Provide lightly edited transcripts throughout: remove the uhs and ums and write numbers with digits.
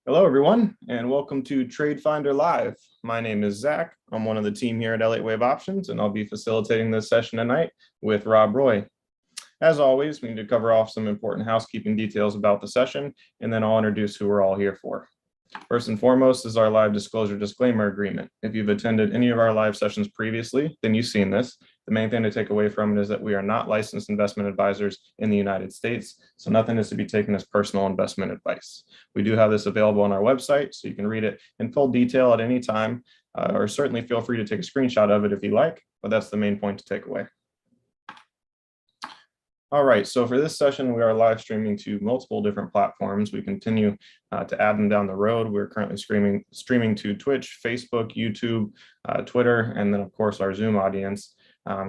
Hello, everyone, and welcome to TradeFinder Live. My name is Zach. I'm one of the team here at Elliott Wave Options, and I'll be facilitating this session tonight with Rob Roy. As always, we need to cover off some important housekeeping details about the session, and then I'll introduce who we're all here for. First and foremost is our live disclosure disclaimer agreement. If you've attended any of our live sessions previously, then you've seen this. The main thing to take away from it is that we are not licensed investment advisors in the United States, so nothing is to be taken as personal investment advice. We do have this available on our website, so you can read it in full detail at any time, or certainly feel free to take a screenshot of it if you like, but that's the main point to take away. All right, so for this session, we are live streaming to multiple different platforms. We continue to add them down the road. We're currently streaming to Twitch, Facebook, YouTube, Twitter, and then of course our Zoom audience.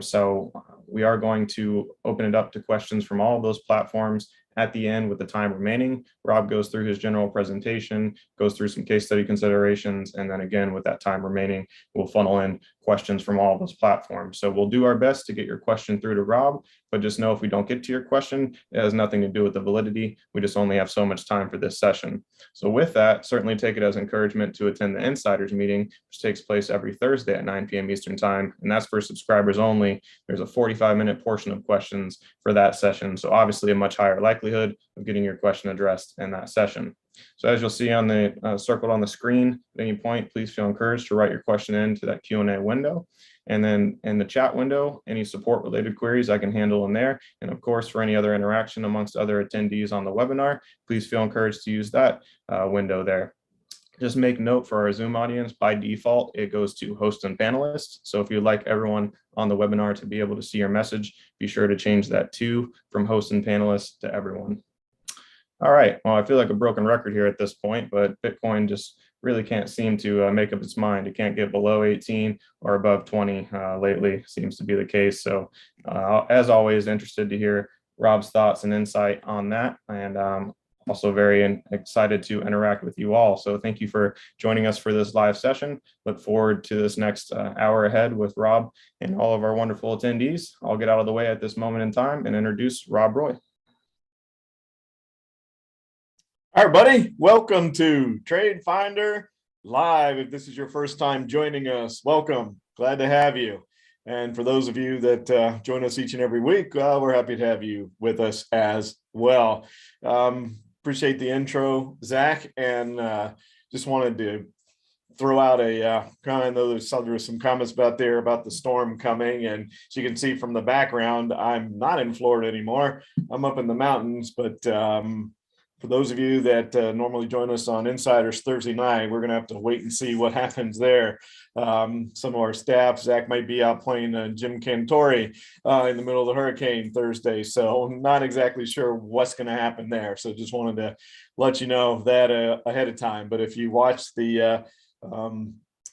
So we are going to open it up to questions from all of those platforms at the end with the time remaining. Rob goes through his general presentation, goes through some case study considerations, and then again, with that time remaining, we'll funnel in questions from all of those platforms. So we'll do our best to get your question through to Rob, but just know if we don't get to your question, it has nothing to do with the validity. We just only have so much time for this session. So with that, certainly take it as encouragement to attend the Insiders meeting, which takes place every Thursday at 9 p.m. Eastern time, and that's for subscribers only. There's a 45-minute portion of questions for that session, so obviously a much higher likelihood of getting your question addressed in that session. So as you'll see on the circled on the screen, at any point, please feel encouraged to write your question into that Q&A window. And then in the chat window, any support related queries I can handle in there. And of course, for any other interaction amongst other attendees on the webinar, please feel encouraged to use that window there. Just make note for our Zoom audience, by default, it goes to host and panelists. So if you'd like everyone on the webinar to be able to see your message, be sure to change that from host and panelists to everyone. All right, well, I feel like a broken record here at this point, but Bitcoin just really can't seem to make up its mind. It can't get below 18 or above 20 lately, seems to be the case. So as always, interested to hear Rob's thoughts and insight on that. And also very excited to interact with you all. So thank you for joining us for this live session. Look forward to this next hour ahead with Rob and all of our wonderful attendees. I'll get out of the way at this moment in time and introduce Rob Roy. All right, buddy, welcome to TradeFinder Live. If this is your first time joining us, welcome. Glad to have you. And for those of you that join us each and every week, we're happy to have you with us as well. Appreciate the intro, Zach, and just wanted to throw out a comment. I know there were some comments about the storm coming, and as you can see from the background, I'm not in Florida anymore. I'm up in the mountains, but for those of you that normally join us on Insiders Thursday night, we're going to have to wait and see what happens there. Some of our staff, Zach might be out playing Jim Cantori in the middle of the hurricane Thursday, so I'm not exactly sure what's going to happen there. So just wanted to let you know that ahead of time. But if you watch the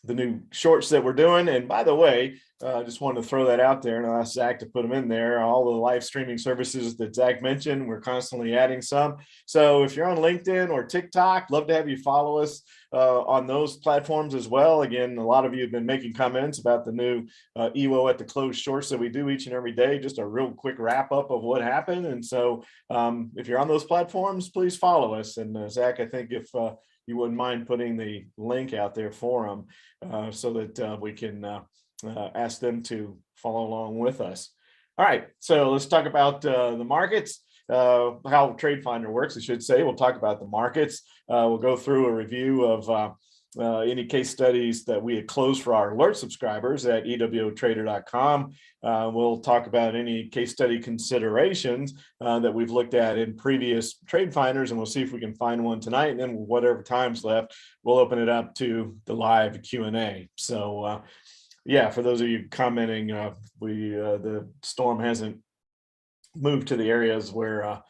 new shorts that we're doing, and by the way, I just wanted to throw that out there and ask Zach to put them in there. All the live streaming services that Zach mentioned, we're constantly adding some. So if you're on LinkedIn or TikTok, love to have you follow us on those platforms as well. Again, a lot of you have been making comments about the new EWO at the close shorts that we do each and every day. Just a real quick wrap up of what happened. And so if you're on those platforms, please follow us. And Zach, I think if you wouldn't mind putting the link out there for them so that we can ask them to follow along with us. All right, so let's talk about the markets, how TradeFinder works, I should say. We'll talk about the markets. We'll go through a review of any case studies that we had closed for our alert subscribers at EWOtrader.com. We'll talk about any case study considerations that we've looked at in previous TradeFinders, and we'll see if we can find one tonight. And then whatever time's left, we'll open it up to the live Q&A. So yeah, for those of you commenting, the storm hasn't moved to the areas where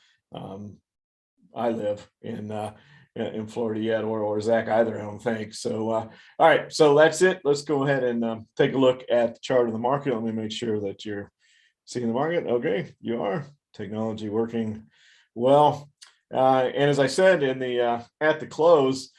I live in Florida yet, or Zach either, I don't think. So, all right, so that's it. Let's go ahead and take a look at the chart of the market. Let me make sure that you're seeing the market. Okay, you are. Technology working well. And as I said in the at the close,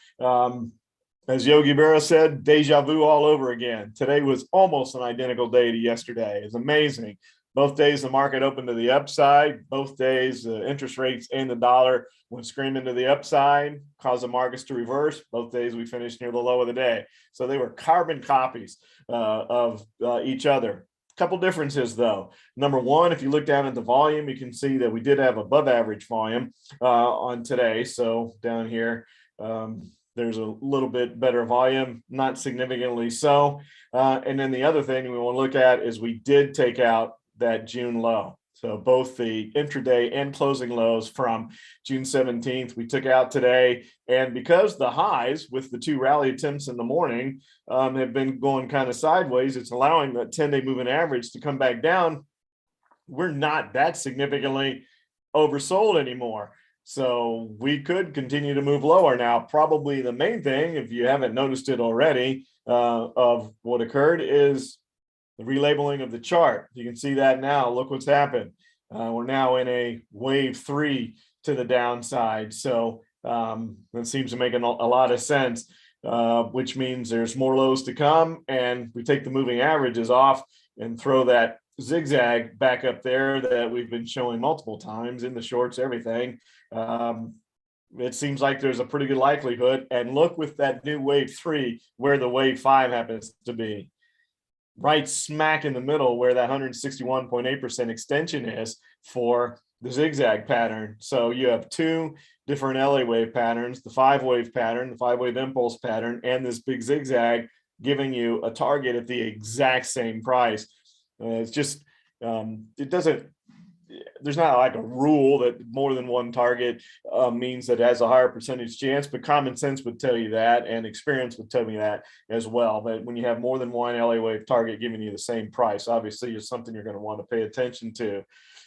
as Yogi Berra said, deja vu all over again. Today was almost an identical day to yesterday. It's amazing Both days the market opened to the upside. Both days the interest rates and the dollar went screaming to the upside, caused the markets to reverse. Both days we finished near the low of the day. So they were carbon copies of each other. Couple differences though. Number one, if you look down at the volume, you can see that we did have above average volume on today. So down here, there's a little bit better volume, not significantly so. And then the other thing we want to look at is we did take out that June low. So both the intraday and closing lows from June 17th, we took out today. And because the highs with the two rally attempts in the morning have been going kind of sideways, it's allowing that 10-day moving average to come back down. We're not that significantly oversold anymore. So we could continue to move lower. Now, probably the main thing, if you haven't noticed it already, of what occurred is the relabeling of the chart. You can see that now. Look what's happened. We're now in a wave 3 to the downside. So that seems to make a lot of sense, which means there's more lows to come. And we take the moving averages off and throw that zigzag back up there that we've been showing multiple times in the shorts, everything. It seems like there's a pretty good likelihood. And look with that new wave 3 where the wave 5 happens to be. Right smack in the middle where that 161.8% extension is for the zigzag pattern. So you have two different Elliott wave patterns, the 5-wave pattern, the 5-wave impulse pattern, and this big zigzag giving you a target at the exact same price. It's just, it doesn't, there's not like a rule that more than one target means that it has a higher percentage chance, but common sense would tell you that, and experience would tell me that as well. But when you have more than one Elliott wave target giving you the same price, obviously it's something you're going to want to pay attention to.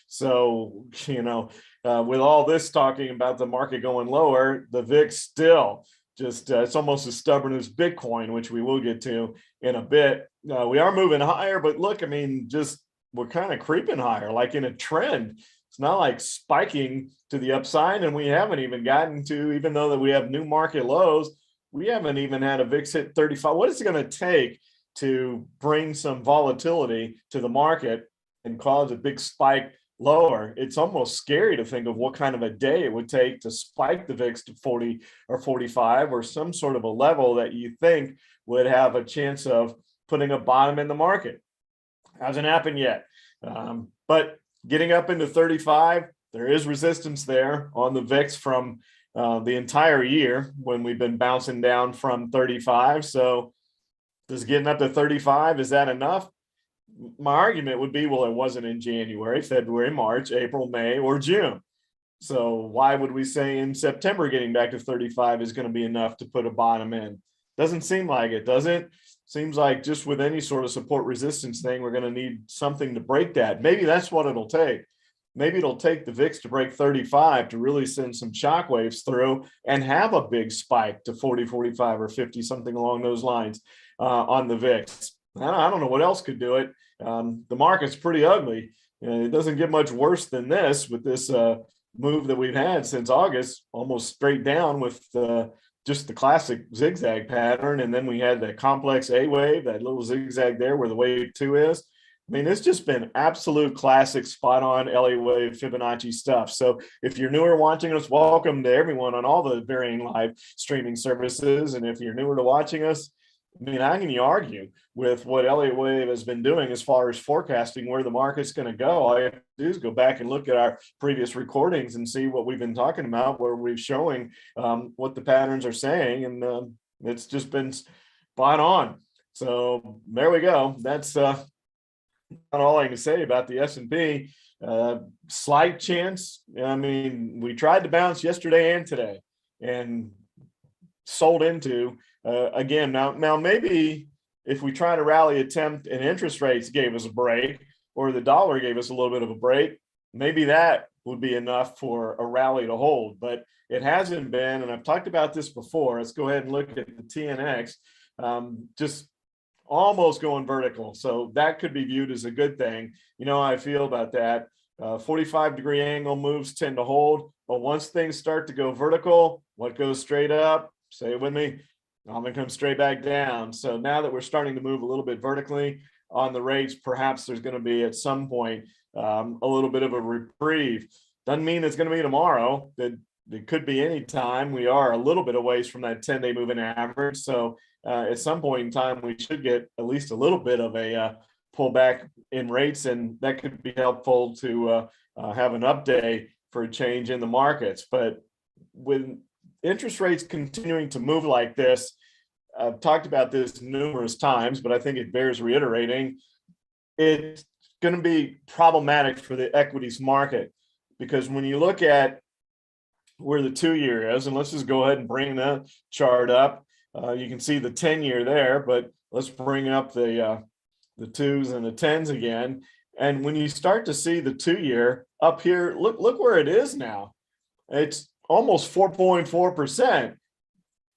So, you know, with all this talking about the market going lower, the VIX still just, it's almost as stubborn as Bitcoin, which we will get to in a bit. We are moving higher, but look, I mean, just we're kind of creeping higher, like in a trend. It's not like spiking to the upside, and we haven't even gotten to, even though that we have new market lows, we haven't even had a VIX hit 35. What is it going to take to bring some volatility to the market and cause a big spike lower? It's almost scary to think of what kind of a day it would take to spike the VIX to 40 or 45 or some sort of a level that you think would have a chance of putting a bottom in the market. Hasn't happened yet, but getting up into 35, there is resistance there on the VIX from the entire year when we've been bouncing down from 35. So does getting up to 35, is that enough? My argument would be, well, it wasn't in January, February, March, April, May, or June. So why would we say in September getting back to 35 is going to be enough to put a bottom in? Doesn't seem like it, does it? Seems like just with any sort of support resistance thing, we're going to need something to break that. Maybe that's what it'll take. Maybe it'll take the VIX to break 35 to really send some shock waves through and have a big spike to 40, 45, or 50, something along those lines on the VIX. I don't know what else could do it. The market's pretty ugly. It doesn't get much worse than this with this move that we've had since August, almost straight down with just the classic zigzag pattern. And then we had the complex A wave, that little zigzag there where the wave 2 is. I mean, it's just been absolute classic spot on Elliott Wave Fibonacci stuff. So if you're newer watching us, welcome to everyone on all the varying live streaming services. And if you're newer to watching us, I mean, how can you argue with what Elliott Wave has been doing as far as forecasting where the market's going to go? All you have to do is go back and look at our previous recordings and see what we've been talking about, where we're showing what the patterns are saying. And it's just been spot on. So there we go. That's not all I can say about the S&P. Slight chance. I mean, we tried to bounce yesterday and today and sold into again. Now maybe if we try to rally attempt and interest rates gave us a break, or the dollar gave us a little bit of a break, maybe that would be enough for a rally to hold. But it hasn't been, and I've talked about this before. Let's go ahead and look at the TNX. Just almost going vertical. So that could be viewed as a good thing. You know how I feel about that. 45-degree angle moves tend to hold, but once things start to go vertical, what goes straight up? Say it with me. I'm going to come straight back down. So now that we're starting to move a little bit vertically, on the rates, perhaps there's going to be at some point a little bit of a reprieve. Doesn't mean it's going to be tomorrow. It could be any time. We are a little bit away from that 10-day moving average. So at some point in time, we should get at least a little bit of a pullback in rates, and that could be helpful to have an update for a change in the markets. But with interest rates continuing to move like this, I've talked about this numerous times, but I think it bears reiterating. It's going to be problematic for the equities market, because when you look at where the 2-year is, and let's just go ahead and bring that chart up. You can see the 10-year there, but let's bring up the 2s and the 10s again. And when you start to see the 2-year up here, look where it is now. It's almost 4.4%.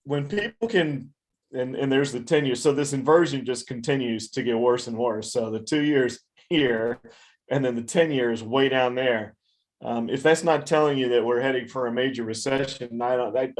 When people can, and there's the 10-year. So this inversion just continues to get worse and worse. So the 2 years here, and then the 10-year is way down there. If that's not telling you that we're heading for a major recession, I've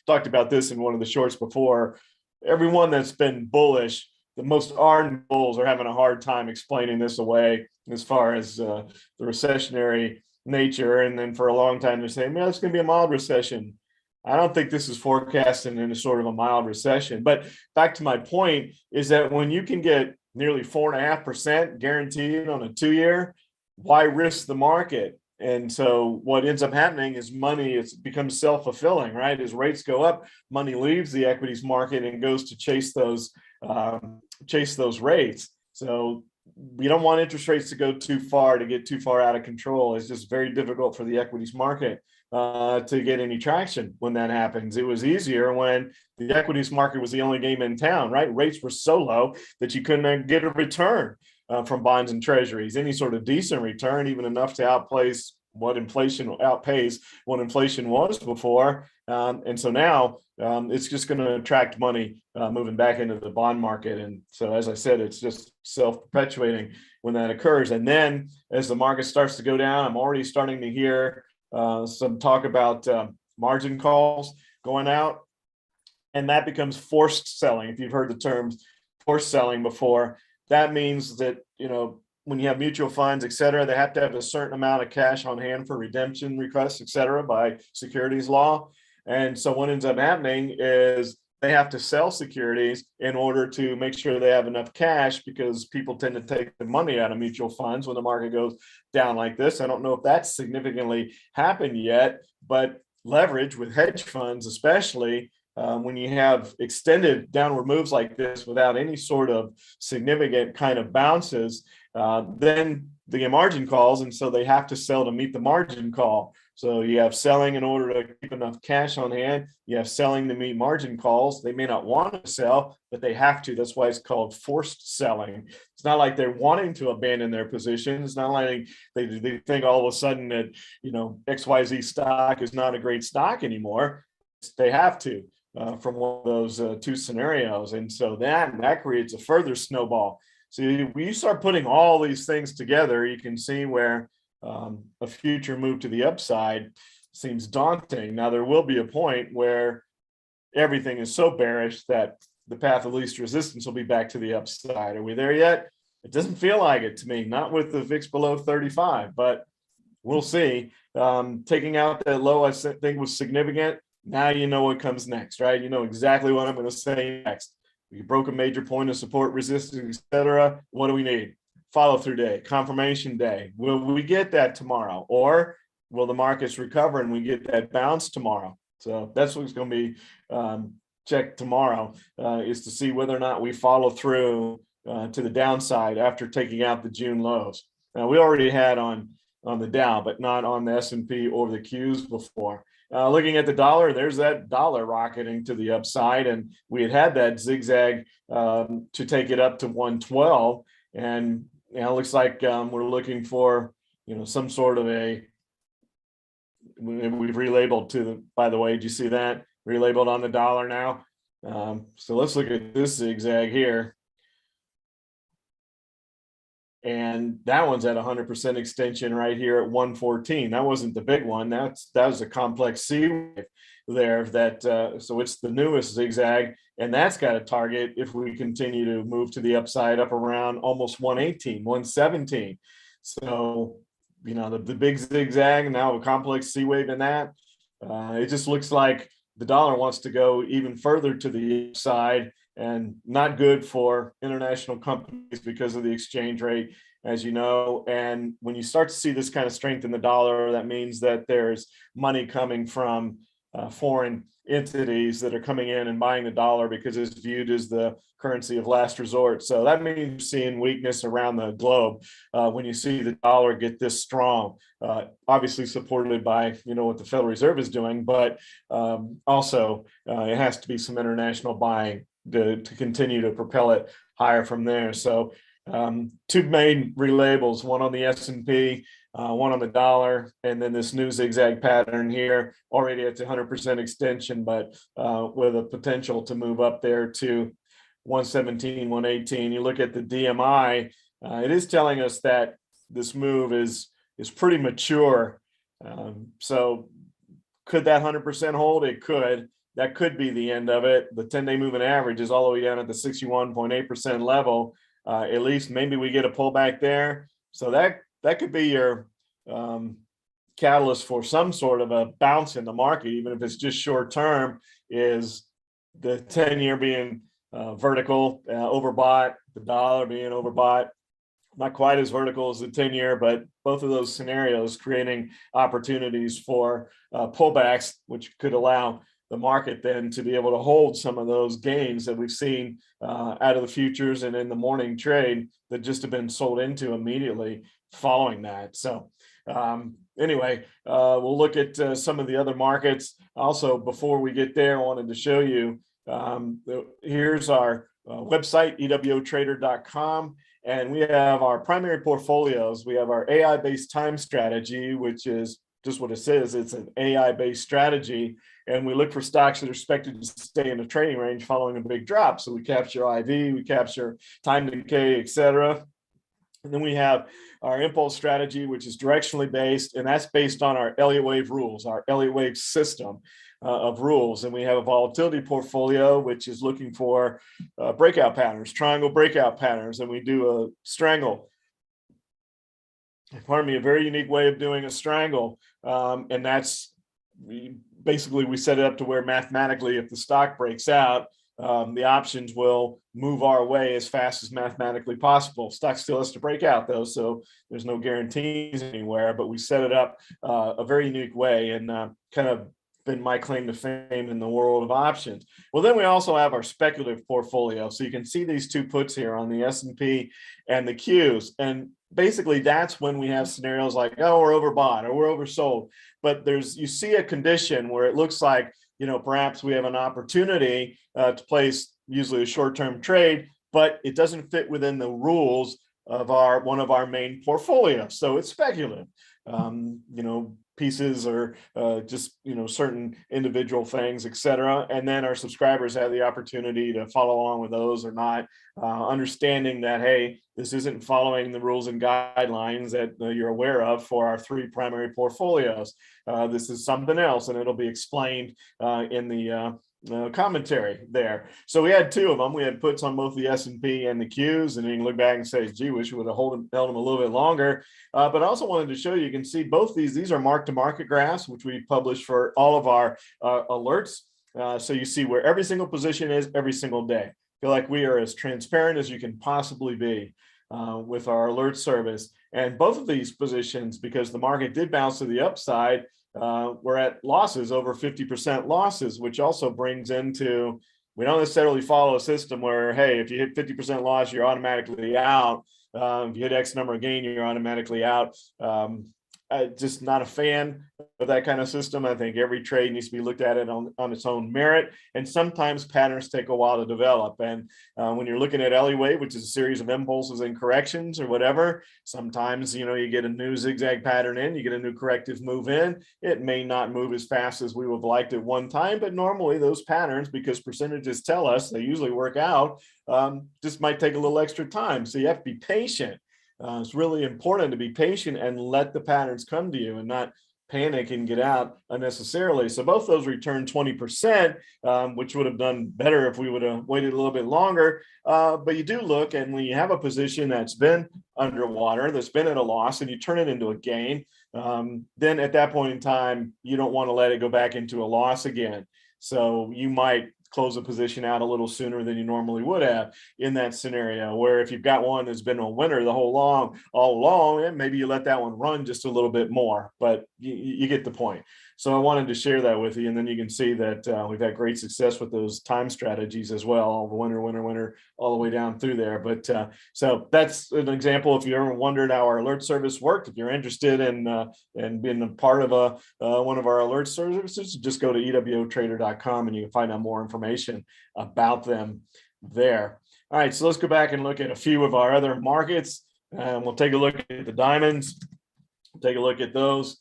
talked about this in one of the shorts before. Everyone that's been bullish, the most ardent bulls, are having a hard time explaining this away as far as the recessionary nature. And then for a long time, they're saying, well, it's going to be a mild recession. I don't think this is forecasting in a sort of a mild recession. But back to my point is that when you can get nearly 4.5% guaranteed on a 2-year, why risk the market? And so what ends up happening is money, it becomes self-fulfilling, right? As rates go up, money leaves the equities market and goes to chase those rates. So we don't want interest rates to go too far, to get too far out of control. It's just very difficult for the equities market to get any traction when that happens. It was easier when the equities market was the only game in town, right? Rates were so low that you couldn't get a return from bonds and treasuries, any sort of decent return, even enough to outpace what inflation was before. And so now it's just going to attract money moving back into the bond market. And so, as I said, it's just self-perpetuating when that occurs. And then as the market starts to go down, I'm already starting to hear some talk about margin calls going out, and that becomes forced selling. If you've heard the terms forced selling before, that means that, when you have mutual funds, et cetera, they have to have a certain amount of cash on hand for redemption requests, et cetera, by securities law. And so what ends up happening is they have to sell securities in order to make sure they have enough cash, because people tend to take the money out of mutual funds when the market goes down like this. I don't know if that's significantly happened yet, but leverage with hedge funds, especially, when you have extended downward moves like this without any sort of significant kind of bounces, then they get margin calls, and so they have to sell to meet the margin call. So you have selling in order to keep enough cash on hand. You have selling to meet margin calls. They may not want to sell, but they have to. That's why it's called forced selling. It's not like they're wanting to abandon their position. It's not like they think all of a sudden that, XYZ stock is not a great stock anymore. They have to. From one of those two scenarios. And so that creates a further snowball. So when you start putting all these things together, you can see where a future move to the upside seems daunting. Now, there will be a point where everything is so bearish that the path of least resistance will be back to the upside. Are we there yet? It doesn't feel like it to me, not with the VIX below 35, but we'll see. Taking out that low, I think, was significant. Now you know what comes next, right? You know exactly what I'm going to say next. We broke a major point of support, resistance, etc. What do we need? Follow-through day, confirmation day. Will we get that tomorrow? Or will the markets recover and we get that bounce tomorrow? So that's what's going to be checked tomorrow, is to see whether or not we follow through to the downside after taking out the June lows. Now, we already had on the Dow, but not on the S&P or the Qs before. Looking at the dollar, there's that dollar rocketing to the upside, and we had that zigzag to take it up to 112, and it looks like we're looking for some sort of we've relabeled to the, by the way, did you see that relabeled on the dollar now? So let's look at this zigzag here. and that one's at 100% extension right here at 114. That wasn't the big one. That was a complex C wave there. So it's the newest zigzag, and that's got a target if we continue to move to the upside up around almost 118, 117. So the big zigzag, now a complex C wave in that. It just looks like the dollar wants to go even further to the side, and not good for international companies because of the exchange rate, as you know. And when you start to see this kind of strength in the dollar, that means that there's money coming from foreign entities that are coming in and buying the dollar because it's viewed as the currency of last resort. So that means you're seeing weakness around the globe when you see the dollar get this strong, obviously supported by what the Federal Reserve is doing, but also it has to be some international buying to continue to propel it higher from there. So two main relabels, one on the S&P, one on the dollar, and then this new zigzag pattern here, already at 100% extension, but with a potential to move up there to 117, 118. You look at the DMI, it is telling us that this move is pretty mature. So could that 100% hold? It could. That could be the end of it. The 10-day moving average is all the way down at the 61.8% level. At least maybe we get a pullback there. So that could be your catalyst for some sort of a bounce in the market, even if it's just short term, is the 10-year being vertical, overbought, the dollar being overbought. Not quite as vertical as the 10-year, but both of those scenarios creating opportunities for pullbacks, which could allow the market then to be able to hold some of those gains that we've seen out of the futures and in the morning trade that just have been sold into immediately following that. So anyway, we'll look at some of the other markets. Also, before we get there, I wanted to show you, here's our website, EWOtrader.com. And we have our primary portfolios. We have our AI-based time strategy, which is just what it says. It's an AI-based strategy. And we look for stocks that are expected to stay in the trading range following a big drop. So we capture IV, we capture time decay, et cetera. And then we have our impulse strategy, which is directionally based, and that's based on our Elliott Wave rules, our Elliott Wave system of rules. And we have a volatility portfolio, which is looking for breakout patterns, triangle breakout patterns, and we do a strangle. Pardon me, a very unique way of doing a strangle, and that's basically we set it up to where mathematically, if the stock breaks out, the options will move our way as fast as mathematically possible. Stock still has to break out though, so there's no guarantees anywhere, but we set it up a very unique way, and kind of been my claim to fame in the world of options. Well, then we also have our speculative portfolio. So you can see these two puts here on the S&P and the Qs. And basically that's when we have scenarios like, oh, we're overbought or we're oversold. But you see a condition where it looks like, perhaps we have an opportunity to place usually a short-term trade, but it doesn't fit within the rules of one of our main portfolios. So it's speculative. Pieces or just certain individual things, etc. And then our subscribers have the opportunity to follow along with those or not, understanding that, hey, this isn't following the rules and guidelines that you're aware of for our three primary portfolios. This is something else, and it'll be explained in the commentary there. So we had two of them. We had puts on both the S&P and the Qs, and you can look back and say, gee, wish we would have held them a little bit longer. But I also wanted to show you can see both these are mark-to-market graphs, which we publish for all of our alerts. So you see where every single position is every single day. Feel like we are as transparent as you can possibly be with our alert service. And both of these positions, because the market did bounce to the upside, we're at losses, over 50% losses, which also brings into, we don't necessarily follow a system where, hey, if you hit 50% loss, you're automatically out. If you hit X number of gain, you're automatically out. Just not a fan of that kind of system. I think every trade needs to be looked at it on its own merit. And sometimes patterns take a while to develop. And when you're looking at Elliott Wave, which is a series of impulses and corrections or whatever, sometimes, you get a new zigzag pattern in, you get a new corrective move in. It may not move as fast as we would have liked at one time, but normally those patterns, because percentages tell us they usually work out, just might take a little extra time. So you have to be patient. It's really important to be patient and let the patterns come to you and not panic and get out unnecessarily. So both those returned 20%, which would have done better if we would have waited a little bit longer. But you do look, and when you have a position that's been underwater, that's been at a loss, and you turn it into a gain, then at that point in time, you don't want to let it go back into a loss again. So you might close a position out a little sooner than you normally would have in that scenario, where if you've got one that's been a winner all along, and maybe you let that one run just a little bit more, but you get the point. So I wanted to share that with you, and then you can see that we've had great success with those time strategies as well, all the winner, all the way down through there. But so that's an example. If you ever wondered how our alert service worked, if you're interested in being a part of one of our alert services, just go to EWOtrader.com and you can find out more information about them there. All right, so let's go back and look at a few of our other markets. We'll take a look at the diamonds, take a look at those.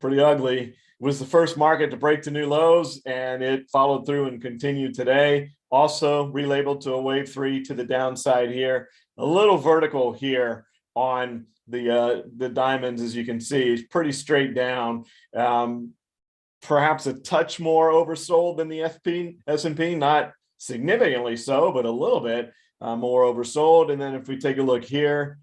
Pretty ugly. It was the first market to break to new lows, and it followed through and continued today. Also relabeled to a wave 3 to the downside here. A little vertical here on the diamonds, as you can see. It's pretty straight down. Perhaps a touch more oversold than the S&P, not significantly so, but a little bit more oversold. And then if we take a look here,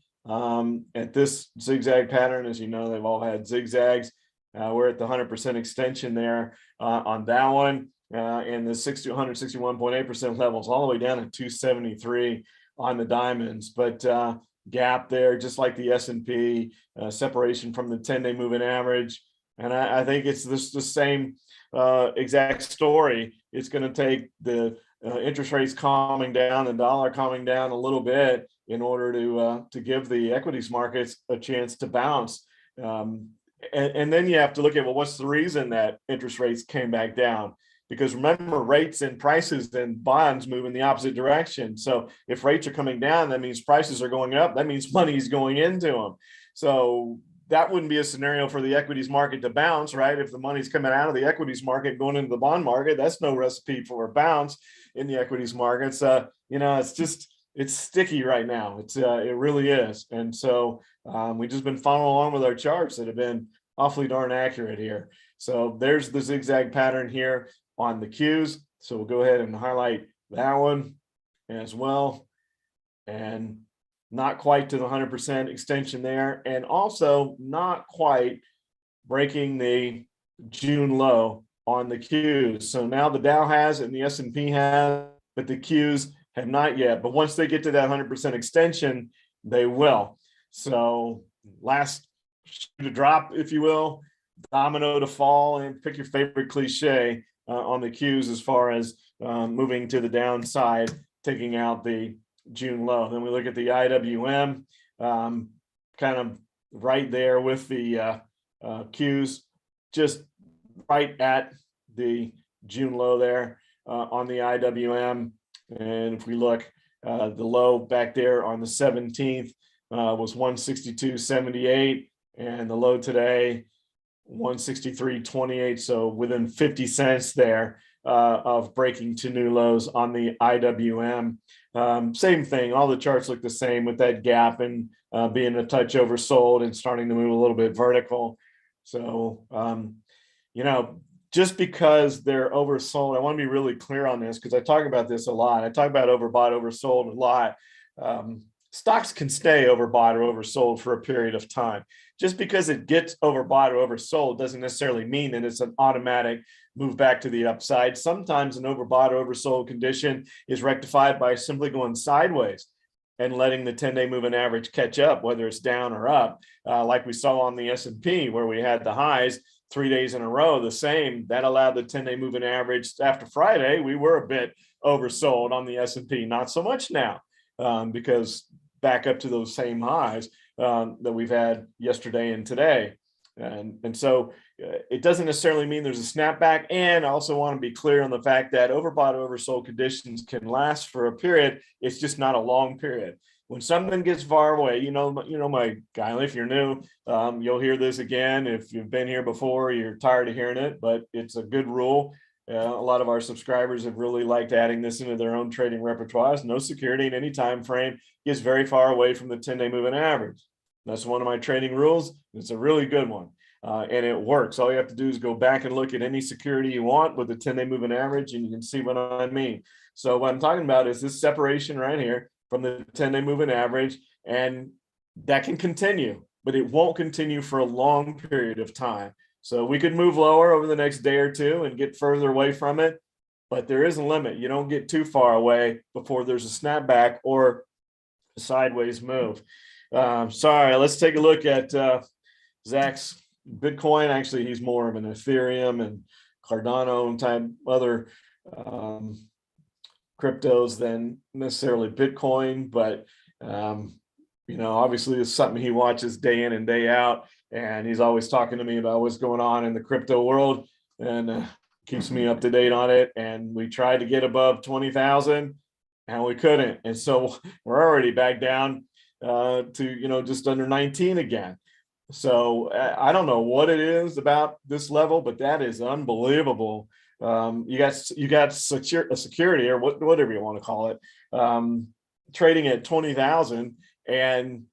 at this zigzag pattern, as you know, they've all had zigzags. We're at the 100% extension there on that one, and the 161.8% levels all the way down at 273 on the diamonds. But gap there, just like the S&P, separation from the 10-day moving average. And I think it's the same exact story. It's going to take the interest rates calming down, the dollar calming down a little bit in order to give the equities markets a chance to bounce. And then you have to look at, well, what's the reason that interest rates came back down? Because remember, rates and prices and bonds move in the opposite direction. So if rates are coming down, that means prices are going up. That means money is going into them. So that wouldn't be a scenario for the equities market to bounce, right? If the money's coming out of the equities market going into the bond market, that's no recipe for a bounce in the equities markets. It's sticky right now. It really is. And so we've just been following along with our charts that have been awfully darn accurate here. So there's the zigzag pattern here on the Qs. So we'll go ahead and highlight that one as well. And not quite to the 100% extension there. And also not quite breaking the June low on the Qs. So now the Dow has it and the S&P has, but the Qs have not yet. But once they get to that 100% extension, they will. So last shoe to drop, if you will, domino to fall, and pick your favorite cliche on the Qs as far as moving to the downside, taking out the June low. Then we look at the IWM, kind of right there with the Qs, just right at the June low there on the IWM. And if we look, the low back there on the 17th was 162.78, and the low today 163.28. So within 50 cents there of breaking to new lows on the IWM. Same thing, all the charts look the same with that gap and being a touch oversold and starting to move a little bit vertical. So just because they're oversold, I want to be really clear on this, because I talk about this a lot. I talk about overbought, oversold a lot. Stocks can stay overbought or oversold for a period of time. Just because it gets overbought or oversold doesn't necessarily mean that it's an automatic move back to the upside. Sometimes an overbought or oversold condition is rectified by simply going sideways and letting the 10-day moving average catch up, whether it's down or up, like we saw on the S&P, where we had the highs 3 days in a row the same. That allowed the 10-day moving average. After Friday, we were a bit oversold on the S&P, not so much now, because back up to those same highs that we've had yesterday and today. And so it doesn't necessarily mean there's a snapback. And I also want to be clear on the fact that overbought or oversold conditions can last for a period. It's just not a long period. When something gets far away, you know my guy, if you're new, you'll hear this again. If you've been here before, you're tired of hearing it, but it's a good rule. A lot of our subscribers have really liked adding this into their own trading repertoires. No security in any time frame, gets very far away from the 10-day moving average. That's one of my trading rules. It's a really good one, and it works. All you have to do is go back and look at any security you want with the 10-day moving average, and you can see what I mean. So what I'm talking about is this separation right here from the 10-day moving average, and that can continue, but it won't continue for a long period of time. So we could move lower over the next day or two and get further away from it, but there is a limit. You don't get too far away before there's a snapback or a sideways move. Sorry, let's take a look at Zach's Bitcoin. Actually, he's more of an Ethereum and Cardano type other cryptos than necessarily Bitcoin, but obviously it's something he watches day in and day out, and he's always talking to me about what's going on in the crypto world, and keeps me up to date on it. And we tried to get above 20,000 and we couldn't, and so we're already back down to just under 19 again. So I don't know what it is about this level, but that is unbelievable. You got security, or whatever you want to call it, trading at 20,000, and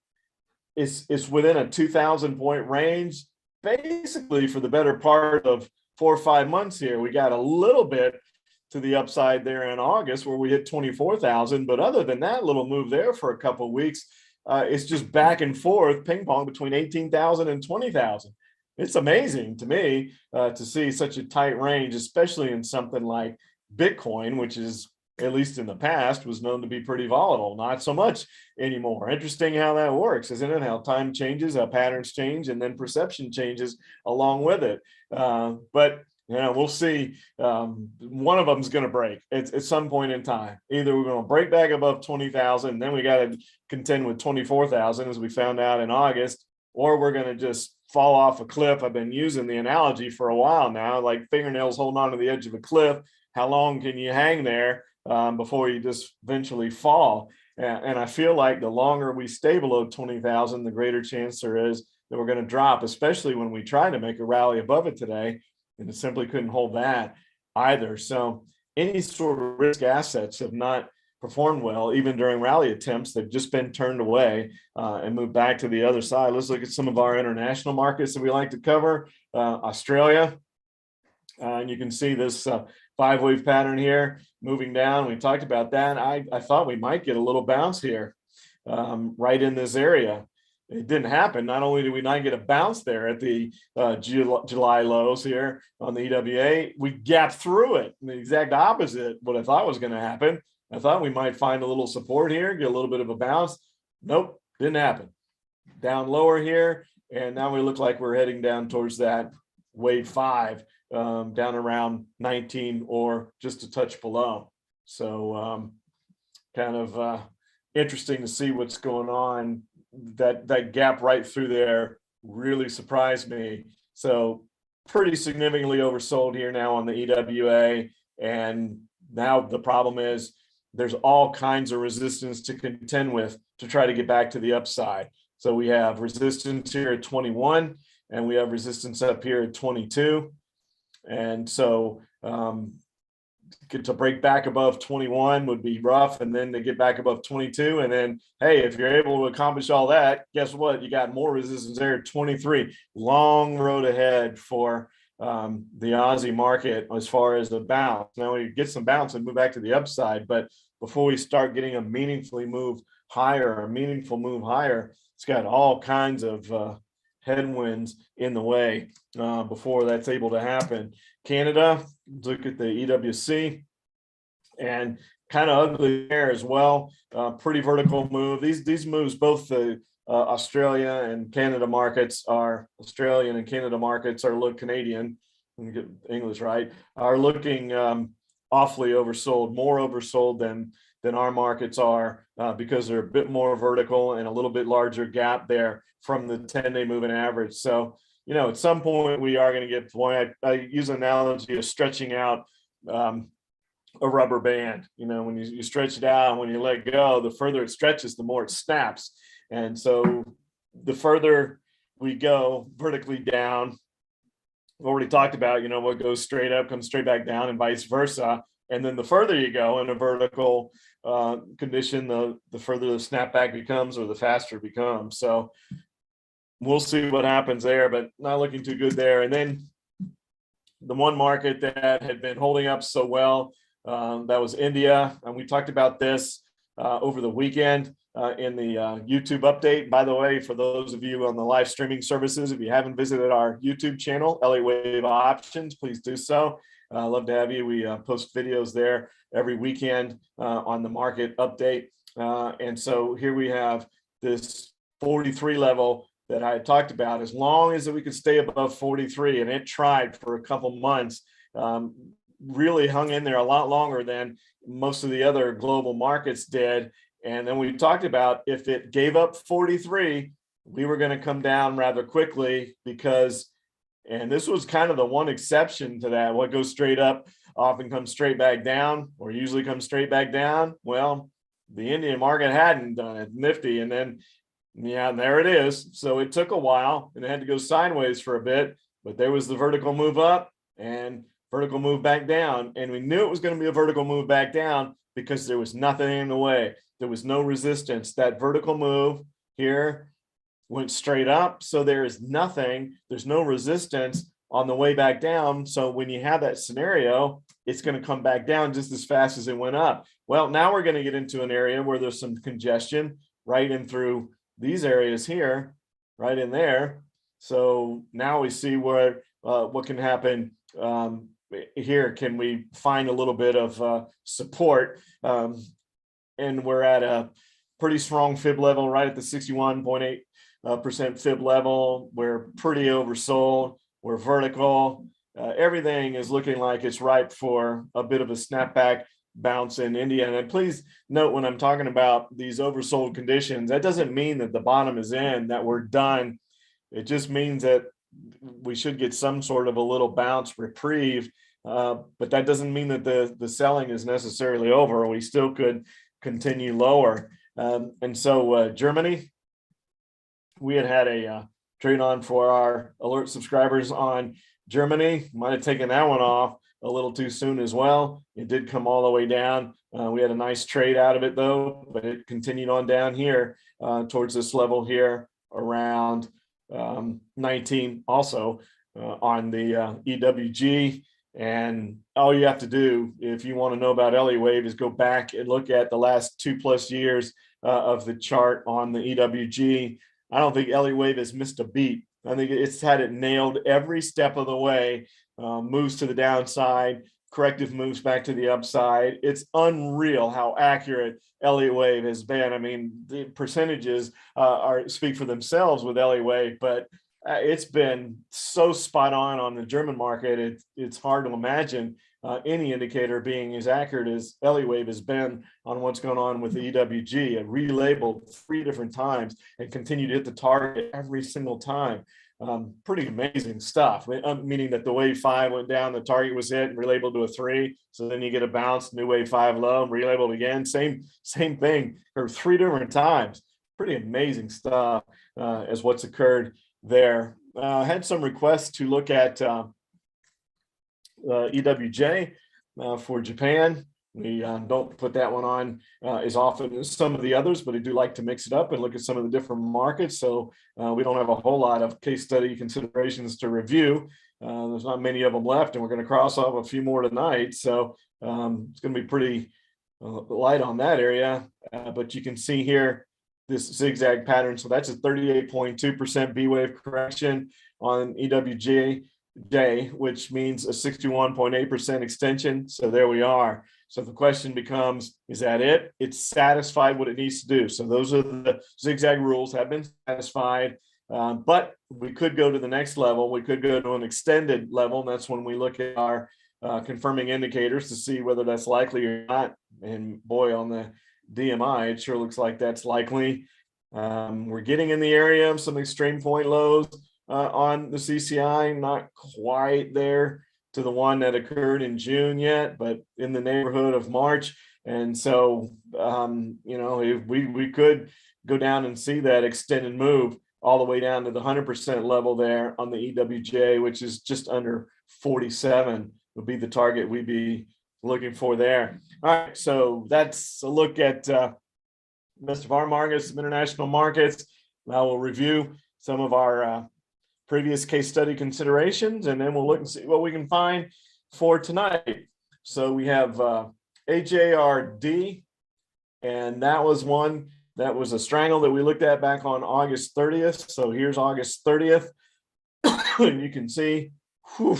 it's within a 2,000 point range, basically for the better part of 4 or 5 months here. We got a little bit to the upside there in August where we hit 24,000, but other than that little move there for a couple of weeks, it's just back and forth ping pong between 18,000 and 20,000. It's amazing to me to see such a tight range, especially in something like Bitcoin, which is, at least in the past, was known to be pretty volatile. Not so much anymore. Interesting how that works, isn't it? How time changes, how patterns change, and then perception changes along with it. But we'll see. One of them is going to break at some point in time. Either we're going to break back above 20,000, and then we got to contend with 24,000, as we found out in August, or we're going to just fall off a cliff. I've been using the analogy for a while now, like fingernails holding on to the edge of a cliff. How long can you hang there before you just eventually fall? And I feel like the longer we stay below 20,000, the greater chance there is that we're going to drop, especially when we try to make a rally above it today, and it simply couldn't hold that either. So any sort of risk assets have not performed well, even during rally attempts. They've just been turned away and moved back to the other side. Let's look at some of our international markets that we like to cover. Australia, and you can see this 5-wave pattern here moving down. We talked about that. I thought we might get a little bounce here right in this area. It didn't happen. Not only did we not get a bounce there at the July lows here on the EWA, we gapped through it. The exact opposite what I thought was going to happen. I thought we might find a little support here, get a little bit of a bounce. Nope, didn't happen. Down lower here, and now we look like we're heading down towards that wave 5, down around 19 or just a touch below. So kind of interesting to see what's going on. That gap right through there really surprised me. So pretty significantly oversold here now on the EWA, and now the problem is there's all kinds of resistance to contend with to try to get back to the upside. So we have resistance here at 21, and we have resistance up here at 22. And so to break back above 21 would be rough, and then to get back above 22. And then, hey, if you're able to accomplish all that, guess what? You got more resistance there at 23. Long road ahead for the Aussie market as far as the bounce. Now we get some bounce and move back to the upside, but before we start getting a meaningful move higher, it's got all kinds of headwinds in the way before that's able to happen. Canada, look at the EWC, and kind of ugly there as well. Pretty vertical move. These moves, both the Australia and Canada markets are Australian and Canada markets are look Canadian. Let me get English right. Are looking awfully oversold, more oversold than our markets are because they're a bit more vertical and a little bit larger gap there from the 10-day moving average. So, at some point we are going to get to the point. I use an analogy of stretching out a rubber band. When you stretch it out and when you let go, the further it stretches, the more it snaps. And so the further we go vertically down, we've already talked about, what goes straight up comes straight back down and vice versa. And then the further you go in a vertical condition, the further the snapback becomes or the faster it becomes. So we'll see what happens there, but not looking too good there. And then the one market that had been holding up so well, that was India. And we talked about this over the weekend in the YouTube update. By the way, for those of you on the live streaming services, if you haven't visited our YouTube channel, Elliott Wave Options, please do so. Love to have you. We post videos there every weekend on the market update. And so here we have this 43 level that I had talked about. As long as we could stay above 43, and it tried for a couple months, really hung in there a lot longer than most of the other global markets did. And then we talked about if it gave up 43, we were going to come down rather quickly because, and this was kind of the one exception to that, what goes straight up often comes straight back down, or usually comes straight back down. Well, the Indian market hadn't done it, nifty. And then, yeah, and there it is. So it took a while and it had to go sideways for a bit, but there was the vertical move up and vertical move back down. And we knew it was going to be a vertical move back down because there was nothing in the way. There was no resistance. That vertical move here went straight up. So there is nothing, there's no resistance on the way back down. So when you have that scenario, it's going to come back down just as fast as it went up. Well, now we're going to get into an area where there's some congestion right in through these areas here, right in there. So now we see where what can happen here. Can we find a little bit of support? And we're at a pretty strong fib level right at the 61.8% fib level. We're pretty oversold. We're vertical. Everything is looking like it's ripe for a bit of a snapback bounce in India. And please note, when I'm talking about these oversold conditions, that doesn't mean that the bottom is in, that we're done. It just means that we should get some sort of a little bounce reprieve, but that doesn't mean that the selling is necessarily over. We still could continue lower. And so Germany, we had a trade on for our alert subscribers on Germany. Might have taken that one off a little too soon as well. It did come all the way down. We had a nice trade out of it though, but it continued on down here towards this level here around 19 also on the EWG. And all you have to do if you want to know about Elliott Wave is go back and look at the last 2+ years of the chart on the EWG. I don't think Elliott Wave has missed a beat. I think it's had it nailed every step of the way. Moves to the downside, corrective moves back to the upside. It's unreal how accurate Elliott Wave has been. I mean, the percentages speak for themselves with Elliott Wave, but it's been so spot on the German market. It's hard to imagine any indicator being as accurate as Elliott Wave has been on what's going on with the EWG. It relabeled 3 different times and continued to hit the target every single time. Pretty amazing stuff, meaning that the wave 5 went down, the target was hit and relabeled to a 3. So then you get a bounce, new wave 5 low, relabeled again, same thing for 3 different times. Pretty amazing stuff as what's occurred there. Had some requests to look at EWJ for Japan. We don't put that one on as often as some of the others, but I do like to mix it up and look at some of the different markets. So we don't have a whole lot of case study considerations to review. There's not many of them left, and we're going to cross off a few more tonight. So it's going to be pretty light on that area. But you can see here this zigzag pattern. So that's a 38.2% B wave correction on EWJ, which means a 61.8% extension. So there we are. So the question becomes, is that it? It's satisfied what it needs to do. So those are the zigzag rules have been satisfied, but we could go to the next level. We could go to an extended level. And that's when we look at our confirming indicators to see whether that's likely or not. And boy, on the DMI, it sure looks like that's likely. We're getting in the area of some extreme point lows on the CCI, not quite there to the one that occurred in June yet, but in the neighborhood of March. And so, if we could go down and see that extended move all the way down to the 100% level there on the EWJ, which is just under 47 would be the target we'd be looking for there. All right, so that's a look at most of our markets, some international markets. Now we'll review some of our previous case study considerations, and then we'll look and see what we can find for tonight. So we have HARD, and that was one that was a strangle that we looked at back on August 30th. So here's August 30th, and you can see, whew,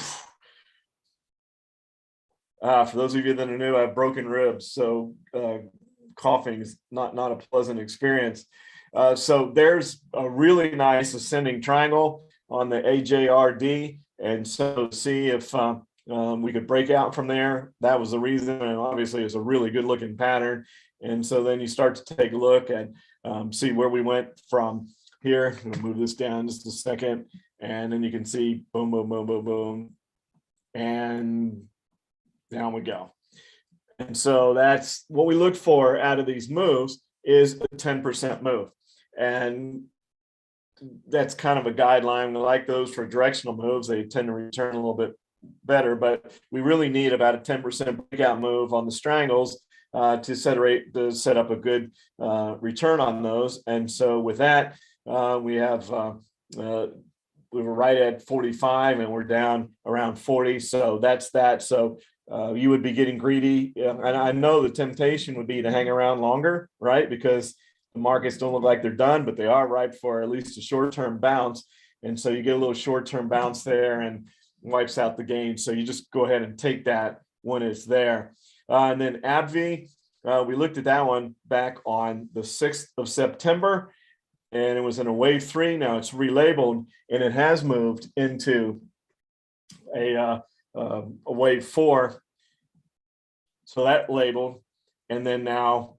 for those of you that are new, I have broken ribs, so coughing is not a pleasant experience. So there's a really nice ascending triangle on the AJRD, and so see if we could break out from there. That was the reason, and obviously it's a really good looking pattern. And so then you start to take a look and see where we went from here. I'm gonna move this down just a second, and then you can see boom, boom, boom, boom, boom, and down we go. And so that's what we look for out of these moves, is a 10% move. And that's kind of a guideline. We like those for directional moves. They tend to return a little bit better, but we really need about a 10% breakout move on the strangles to set up a good return on those. And so with that, we have we were right at 45 and we're down around 40. So that's that. So you would be getting greedy. And I know the temptation would be to hang around longer, right? Because the markets don't look like they're done, but they are ripe for at least a short-term bounce. And so you get a little short-term bounce there and wipes out the gain. So you just go ahead and take that when it's there. And then AbbVie, we looked at that one back on the 6th of September, and it was in a wave 3. Now it's relabeled, and it has moved into a wave 4. So that labeled, and then now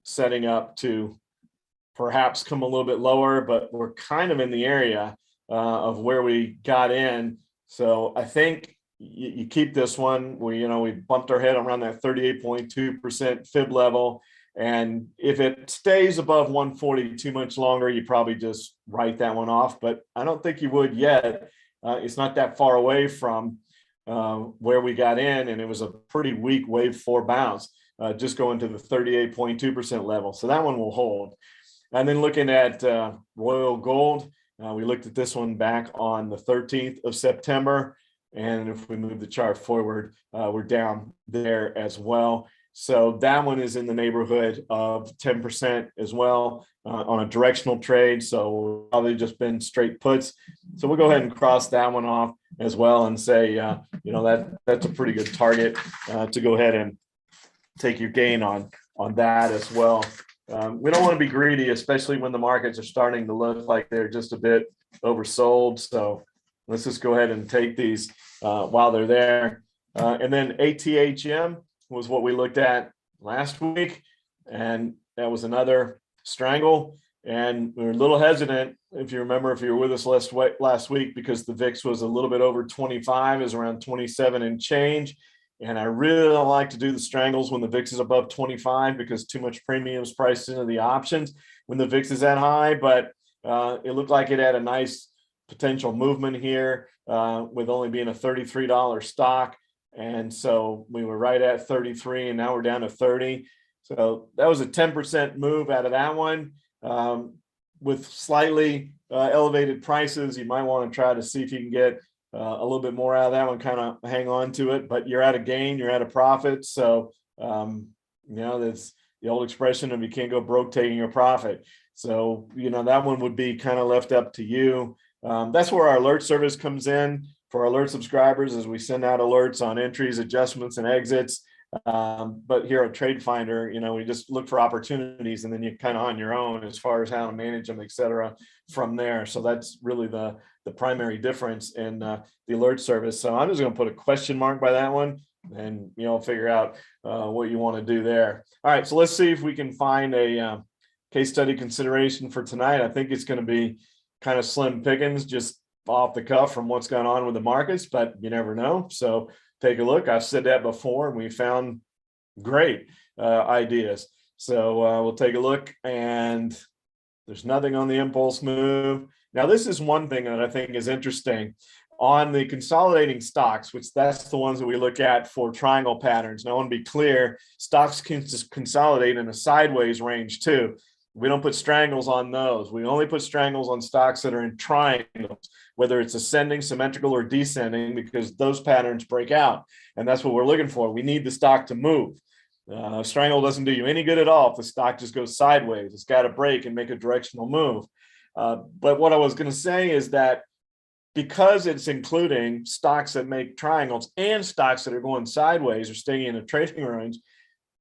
setting up to perhaps come a little bit lower, but we're kind of in the area of where we got in. So I think you keep this one. We bumped our head around that 38.2% fib level. And if it stays above 140 too much longer, you probably just write that one off. But I don't think you would yet. It's not that far away from where we got in, and it was a pretty weak wave 4 bounce, just going to the 38.2% level. So that one will hold. And then looking at Royal Gold, we looked at this one back on the 13th of September. And if we move the chart forward, we're down there as well. So that one is in the neighborhood of 10% as well on a directional trade. So probably just been straight puts. So we'll go ahead and cross that one off as well and say, that's a pretty good target to go ahead and take your gain on that as well. We don't want to be greedy, especially when the markets are starting to look like they're just a bit oversold. So let's just go ahead and take these while they're there. And then ATHM was what we looked at last week. And that was another strangle. And we were a little hesitant, if you remember, if you were with us last week, because the VIX was a little bit over 25, is around 27 and change. And I really don't like to do the strangles when the VIX is above 25 because too much premium is priced into the options when the VIX is that high. But it looked like it had a nice potential movement here with only being a $33 stock. And so we were right at 33 and now we're down to 30. So that was a 10% move out of that one. With slightly elevated prices, you might want to try to see if you can get a little bit more out of that one, kind of hang on to it, but you're at a gain, you're at a profit. So, that's the old expression of you can't go broke taking a profit. So, that one would be kind of left up to you. That's where our alert service comes in for our alert subscribers, as we send out alerts on entries, adjustments, and exits. But here at TradeFinder, we just look for opportunities and then you're kind of on your own as far as how to manage them, et cetera, from there. So that's really the primary difference in the alert service. So I'm just going to put a question mark by that one and, figure out what you want to do there. All right. So let's see if we can find a case study consideration for tonight. I think it's going to be kind of slim pickings, just off the cuff from what's going on with the markets, but you never know. So take a look. I've said that before, and we found great ideas. So we'll take a look, and there's nothing on the impulse move. Now, this is one thing that I think is interesting on the consolidating stocks, which that's the ones that we look at for triangle patterns. Now, I want to be clear, stocks can just consolidate in a sideways range too. We don't put strangles on those. We only put strangles on stocks that are in triangles, whether it's ascending, symmetrical, or descending, because those patterns break out. And that's what we're looking for. We need the stock to move. Strangle doesn't do you any good at all if the stock just goes sideways. It's got to break and make a directional move. But what I was going to say is that because it's including stocks that make triangles and stocks that are going sideways or staying in a trading range,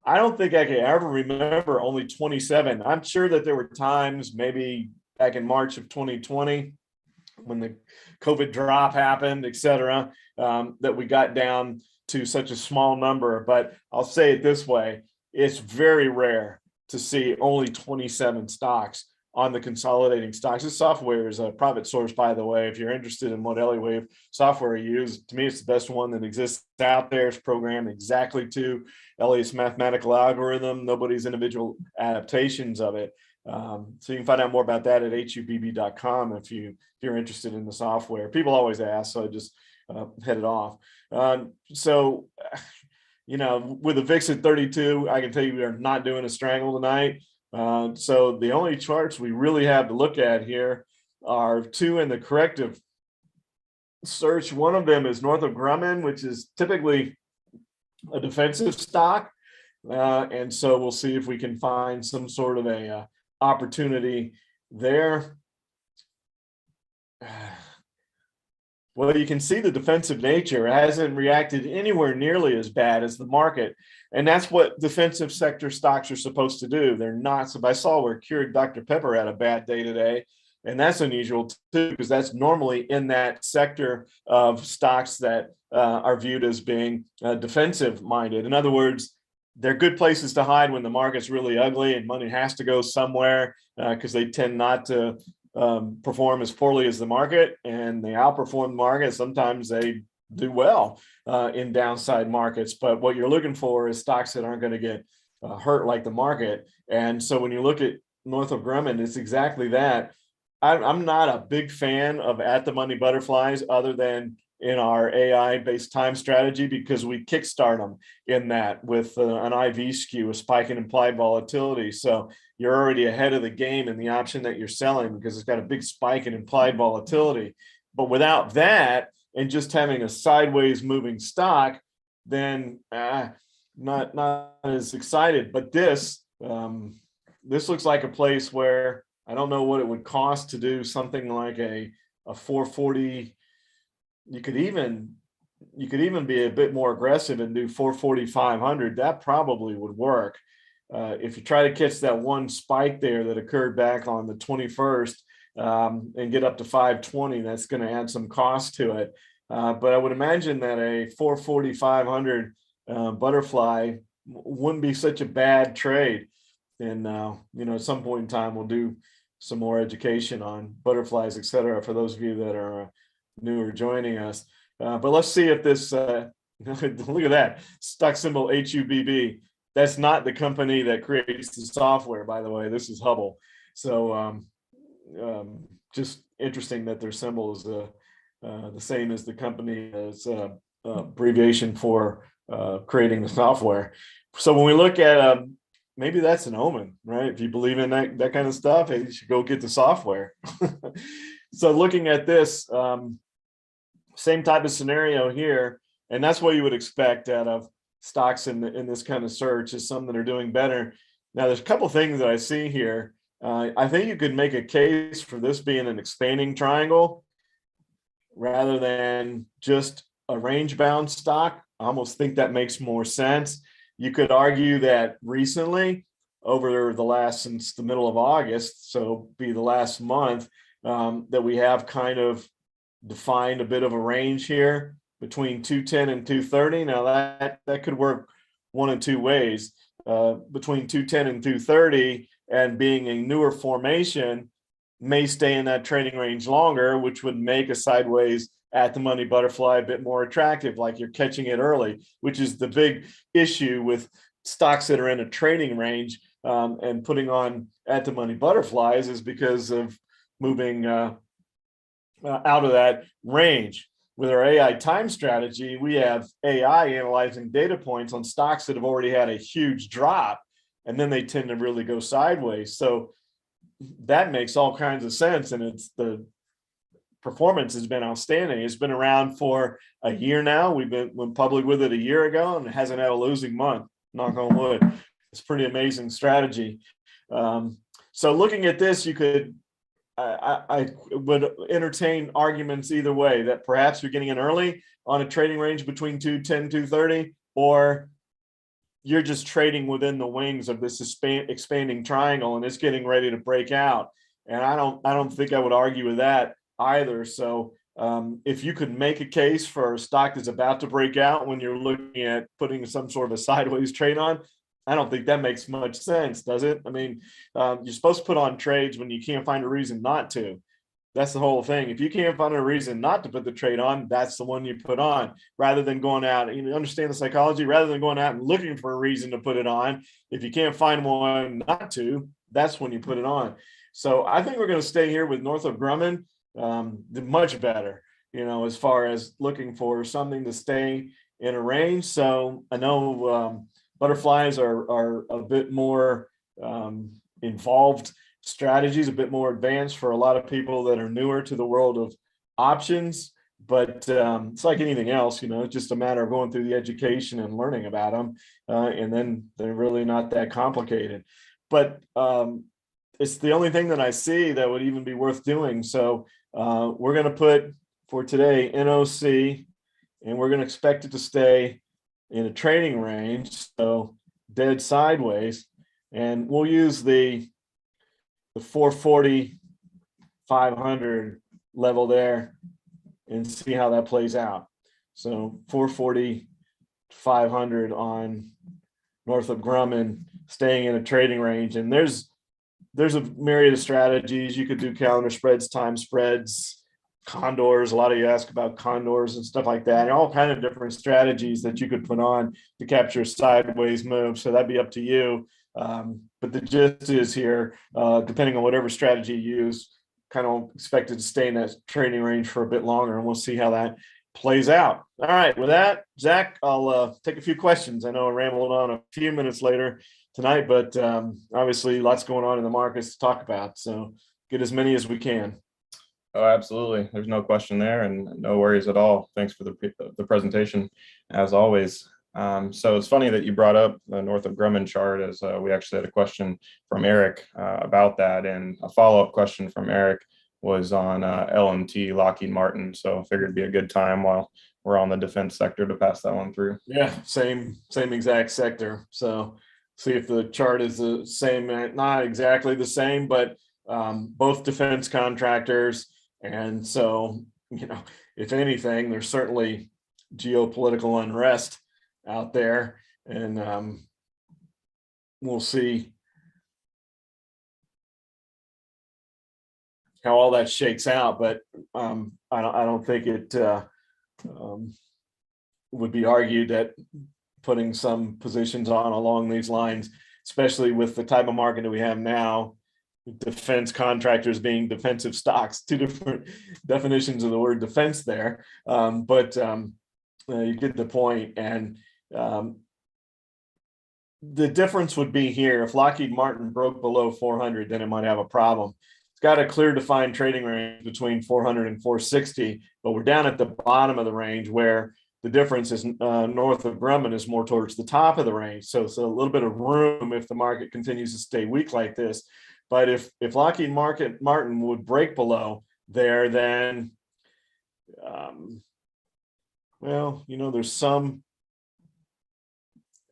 I don't think I can ever remember only 27. I'm sure that there were times, maybe back in March of 2020, when the COVID drop happened, et cetera, that we got down to such a small number. But I'll say it this way, it's very rare to see only 27 stocks on the consolidating stocks. This software is a private source, by the way. If you're interested in what Elliott Wave software I use, to me, it's the best one that exists out there. It's programmed exactly to Elliott's mathematical algorithm, nobody's individual adaptations of it. So you can find out more about that at hubb.com if you're interested in the software. People always ask, so I just headed off. So, with the VIX at 32, I can tell you we are not doing a strangle tonight. So the only charts we really have to look at here are two in the corrective search. One of them is Northrop Grumman, which is typically a defensive stock. And so we'll see if we can find some sort of a opportunity there. Well, you can see the defensive nature. It hasn't reacted anywhere nearly as bad as the market. And that's what defensive sector stocks are supposed to do. They're not. So I saw where Keurig Dr. Pepper had a bad day today. And that's unusual too, because that's normally in that sector of stocks that are viewed as being defensive minded. In other words, they're good places to hide when the market's really ugly and money has to go somewhere, because they tend not to perform as poorly as the market, and they outperform the market. Sometimes they do well in downside markets, but what you're looking for is stocks that aren't going to get hurt like the market. And so when you look at Northrop Grumman, it's exactly that. I'm not a big fan of at the money butterflies other than in our AI based time strategy, because we kickstart them in that with an IV skew, a spike in implied volatility. So you're already ahead of the game in the option that you're selling because it's got a big spike in implied volatility. But without that and just having a sideways moving stock, then not as excited. But this looks like a place where I don't know what it would cost to do something like a 440. You could even be a bit more aggressive and do 440-500. That probably would work. If you try to catch that one spike there that occurred back on the 21st and get up to 520, that's going to add some cost to it. But I would imagine that a 440-500 butterfly wouldn't be such a bad trade. And at some point in time, we'll do some more education on butterflies, et cetera, for those of you that are new or joining us. But let's see if this, look at that, stock symbol HUBB. That's not the company that creates the software, by the way. This is Hubble. So just interesting that their symbol is the same as the company as abbreviation for creating the software. So when we look at maybe that's an omen, right? If you believe in that kind of stuff, hey, you should go get the software. So looking at this, same type of scenario here, and that's what you would expect out of stocks in this kind of search, is some that are doing better. Now, there's a couple of things that I see here. I think you could make a case for this being an expanding triangle rather than just a range-bound stock. I almost think that makes more sense. You could argue that recently, over the last, since the middle of August, so be the last month, that we have kind of defined a bit of a range here between 210 and 230. Now that could work one of two ways. Between 210 and 230, and being a newer formation, may stay in that trading range longer, which would make a sideways at the money butterfly a bit more attractive, like you're catching it early, which is the big issue with stocks that are in a trading range and putting on at the money butterflies, is because of moving out of that range. With our AI time strategy, we have AI analyzing data points on stocks that have already had a huge drop, and then they tend to really go sideways. So that makes all kinds of sense, and it's the performance has been outstanding. It's been around for a year now. Went public with it a year ago, and it hasn't had a losing month. Knock on wood. It's pretty amazing strategy. So looking at this, you could. I would entertain arguments either way, that perhaps you're getting in early on a trading range between 210, 230, or you're just trading within the wings of this expanding triangle and it's getting ready to break out. And I don't think I would argue with that either. So if you could make a case for a stock that's about to break out when you're looking at putting some sort of a sideways trade on, I don't think that makes much sense, does it? I mean, you're supposed to put on trades when you can't find a reason not to. That's the whole thing. If you can't find a reason not to put the trade on, that's the one you put on, rather than going out. You understand the psychology? Rather than going out and looking for a reason to put it on, if you can't find one not to, that's when you put it on. So I think we're going to stay here with Northrop Grumman, much better, as far as looking for something to stay in a range. So I know butterflies are a bit more involved strategies, a bit more advanced for a lot of people that are newer to the world of options. But it's like anything else, it's just a matter of going through the education and learning about them. And then they're really not that complicated. But it's the only thing that I see that would even be worth doing. So we're going to put for today NOC, and we're going to expect it to stay in a trading range, so dead sideways, and we'll use the 440 500 level there and see how that plays out. So 440 500 on Northrop Grumman staying in a trading range, and there's a myriad of strategies. You could do calendar spreads, time spreads, condors. A lot of you ask about condors and stuff like that, and all kind of different strategies that you could put on to capture a sideways move. So that'd be up to you. But the gist is here, depending on whatever strategy you use, kind of expected to stay in that trading range for a bit longer, and we'll see how that plays out. All right, with that, Zach, I'll take a few questions. I know I rambled on a few minutes later tonight, but obviously lots going on in the markets to talk about. So get as many as we can. Oh, absolutely. There's no question there, and no worries at all. Thanks for the presentation, as always. So it's funny that you brought up the Northrop Grumman chart, as we actually had a question from Eric about that, and a follow-up question from Eric was on LMT, Lockheed Martin. So I figured it'd be a good time while we're on the defense sector to pass that one through. Yeah, same exact sector. So see if the chart is the same, not exactly the same, but both defense contractors. And so, if anything, there's certainly geopolitical unrest out there, and we'll see how all that shakes out. But I don't think it would be argued that putting some positions on along these lines, especially with the type of market that we have now, defense contractors being defensive stocks, two different definitions of the word defense there. But you get the point. And the difference would be here, if Lockheed Martin broke below 400, then it might have a problem. It's got a clear defined trading range between 400 and 460, but we're down at the bottom of the range, where the difference is Northrop Grumman is more towards the top of the range. So it's a little bit of room if the market continues to stay weak like this. But if Lockheed Martin would break below there, then, there's some,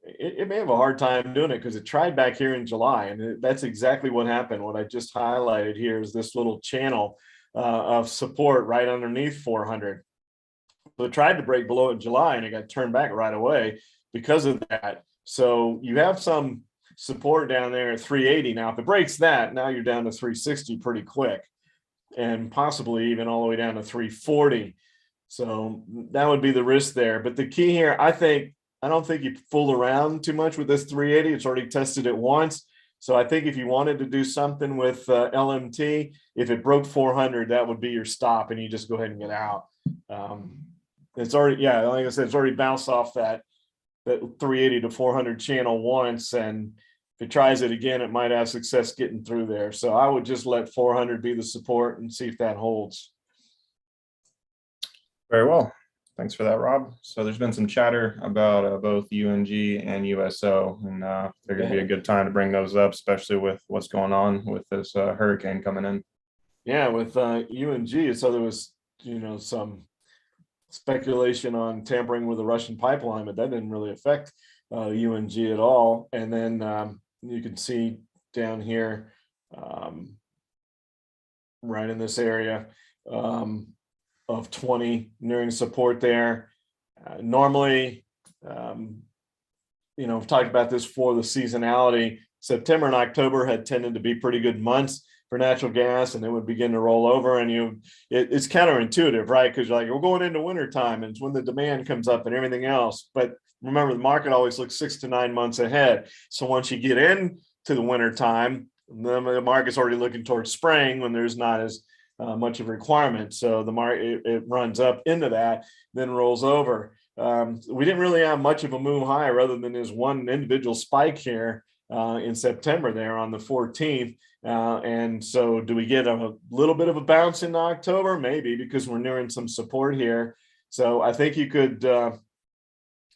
it may have a hard time doing it, because it tried back here in July, and that's exactly what happened. What I just highlighted here is this little channel of support right underneath 400. So it tried to break below in July, and it got turned back right away because of that. So you have some support down there at 380. Now, if it breaks that, now you're down to 360 pretty quick, and possibly even all the way down to 340. So that would be the risk there. But the key here, I don't think you fool around too much with this 380. It's already tested it once. So I think if you wanted to do something with LMT, if it broke 400, that would be your stop, and you just go ahead and get out. It's already, yeah, like I said, it's already bounced off that 380 to 400 channel once, and if it tries it again, it might have success getting through there. So I would just let 400 be the support and see if that holds. Very well. Thanks for that, Rob. So there's been some chatter about both UNG and USO, and figured it'd be a good time to bring those up, especially with what's going on with this hurricane coming in. Yeah, with UNG, so there was, some speculation on tampering with the Russian pipeline, but that didn't really affect UNG at all. And then you can see down here, right in this area, of 20 nearing support there. Normally, we've talked about this for the seasonality. September and October had tended to be pretty good months for natural gas, and it would begin to roll over. And it's counterintuitive, right? Because you're like, we're going into winter time, and it's when the demand comes up and everything else. But remember, the market always looks 6 to 9 months ahead. So once you get into the winter time, the market's already looking towards spring when there's not as much of a requirement. So the market, it runs up into that, then rolls over. We didn't really have much of a move higher other than this one individual spike here in September there on the 14th. And so do we get a little bit of a bounce in October? Maybe, because we're nearing some support here. So I think you could,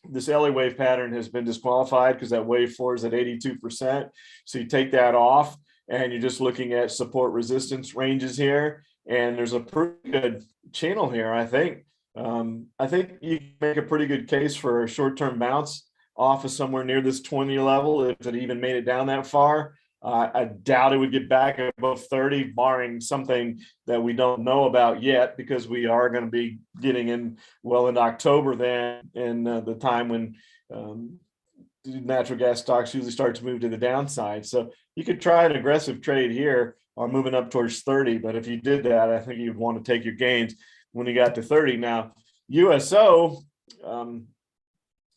this Elliott Wave pattern has been disqualified because that wave 4 is at 82%. So you take that off and you're just looking at support resistance ranges here. And there's a pretty good channel here, I think. I think you can make a pretty good case for a short-term bounce off of somewhere near this 20 level, if it even made it down that far. I doubt it would get back above 30, barring something that we don't know about yet, because we are going to be getting in well into October then, and the time when natural gas stocks usually start to move to the downside. So you could try an aggressive trade here on moving up towards 30, but if you did that, I think you'd want to take your gains when you got to 30. Now, USO,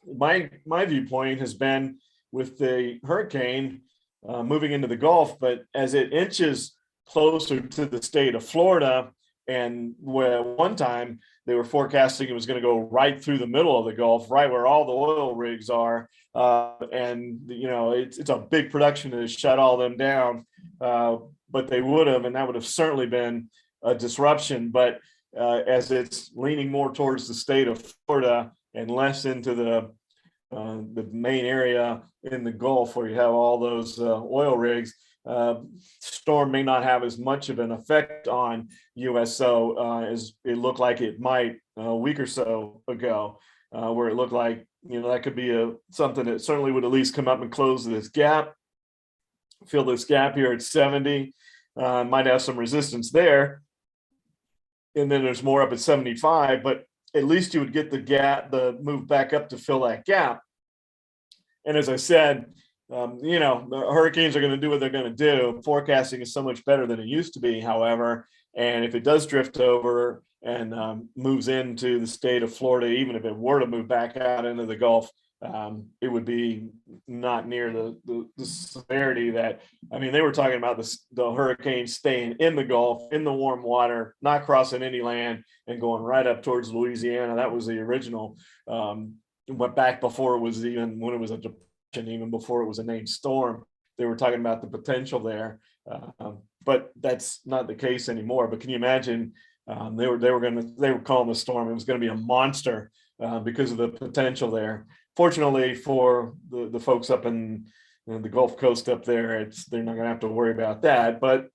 my viewpoint has been with the hurricane moving into the Gulf, but as it inches closer to the state of Florida, and where one time they were forecasting it was going to go right through the middle of the Gulf, right where all the oil rigs are, and it's a big production to shut all them down, but they would have, and that would have certainly been a disruption. But as it's leaning more towards the state of Florida and less into the main area in the Gulf where you have all those oil rigs, storm may not have as much of an effect on USO as it looked like it might a week or so ago, where it looked like that could be something that certainly would at least come up and close this gap, fill this gap here at 70, might have some resistance there, and then there's more up at 75, but at least you would get the move back up to fill that gap. And as I said, the hurricanes are going to do what they're going to do. Forecasting is so much better than it used to be, however, and if it does drift over and moves into the state of Florida, even if it were to move back out into the Gulf, it would be not near the severity that, they were talking about the hurricane staying in the Gulf, in the warm water, not crossing any land and going right up towards Louisiana. That was the original, went back before it was even, when it was a depression, even before it was a named storm. They were talking about the potential there, but that's not the case anymore. But can you imagine, they were calling the storm, it was going to be a monster because of the potential there. Fortunately for the folks up in the Gulf Coast up there, they're not going to have to worry about that. But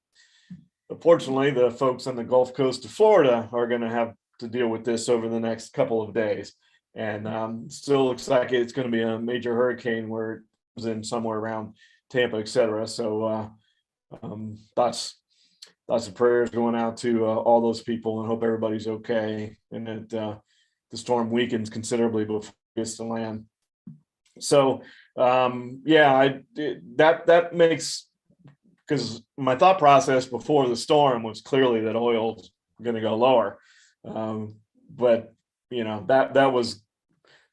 unfortunately, the folks on the Gulf Coast of Florida are going to have to deal with this over the next couple of days. And still looks like it's going to be a major hurricane where it was in somewhere around Tampa, etc. So thoughts and prayers going out to all those people, and hope everybody's okay, and that the storm weakens considerably before it gets to land. So that makes, because my thought process before the storm was clearly that oil's going to go lower, but that was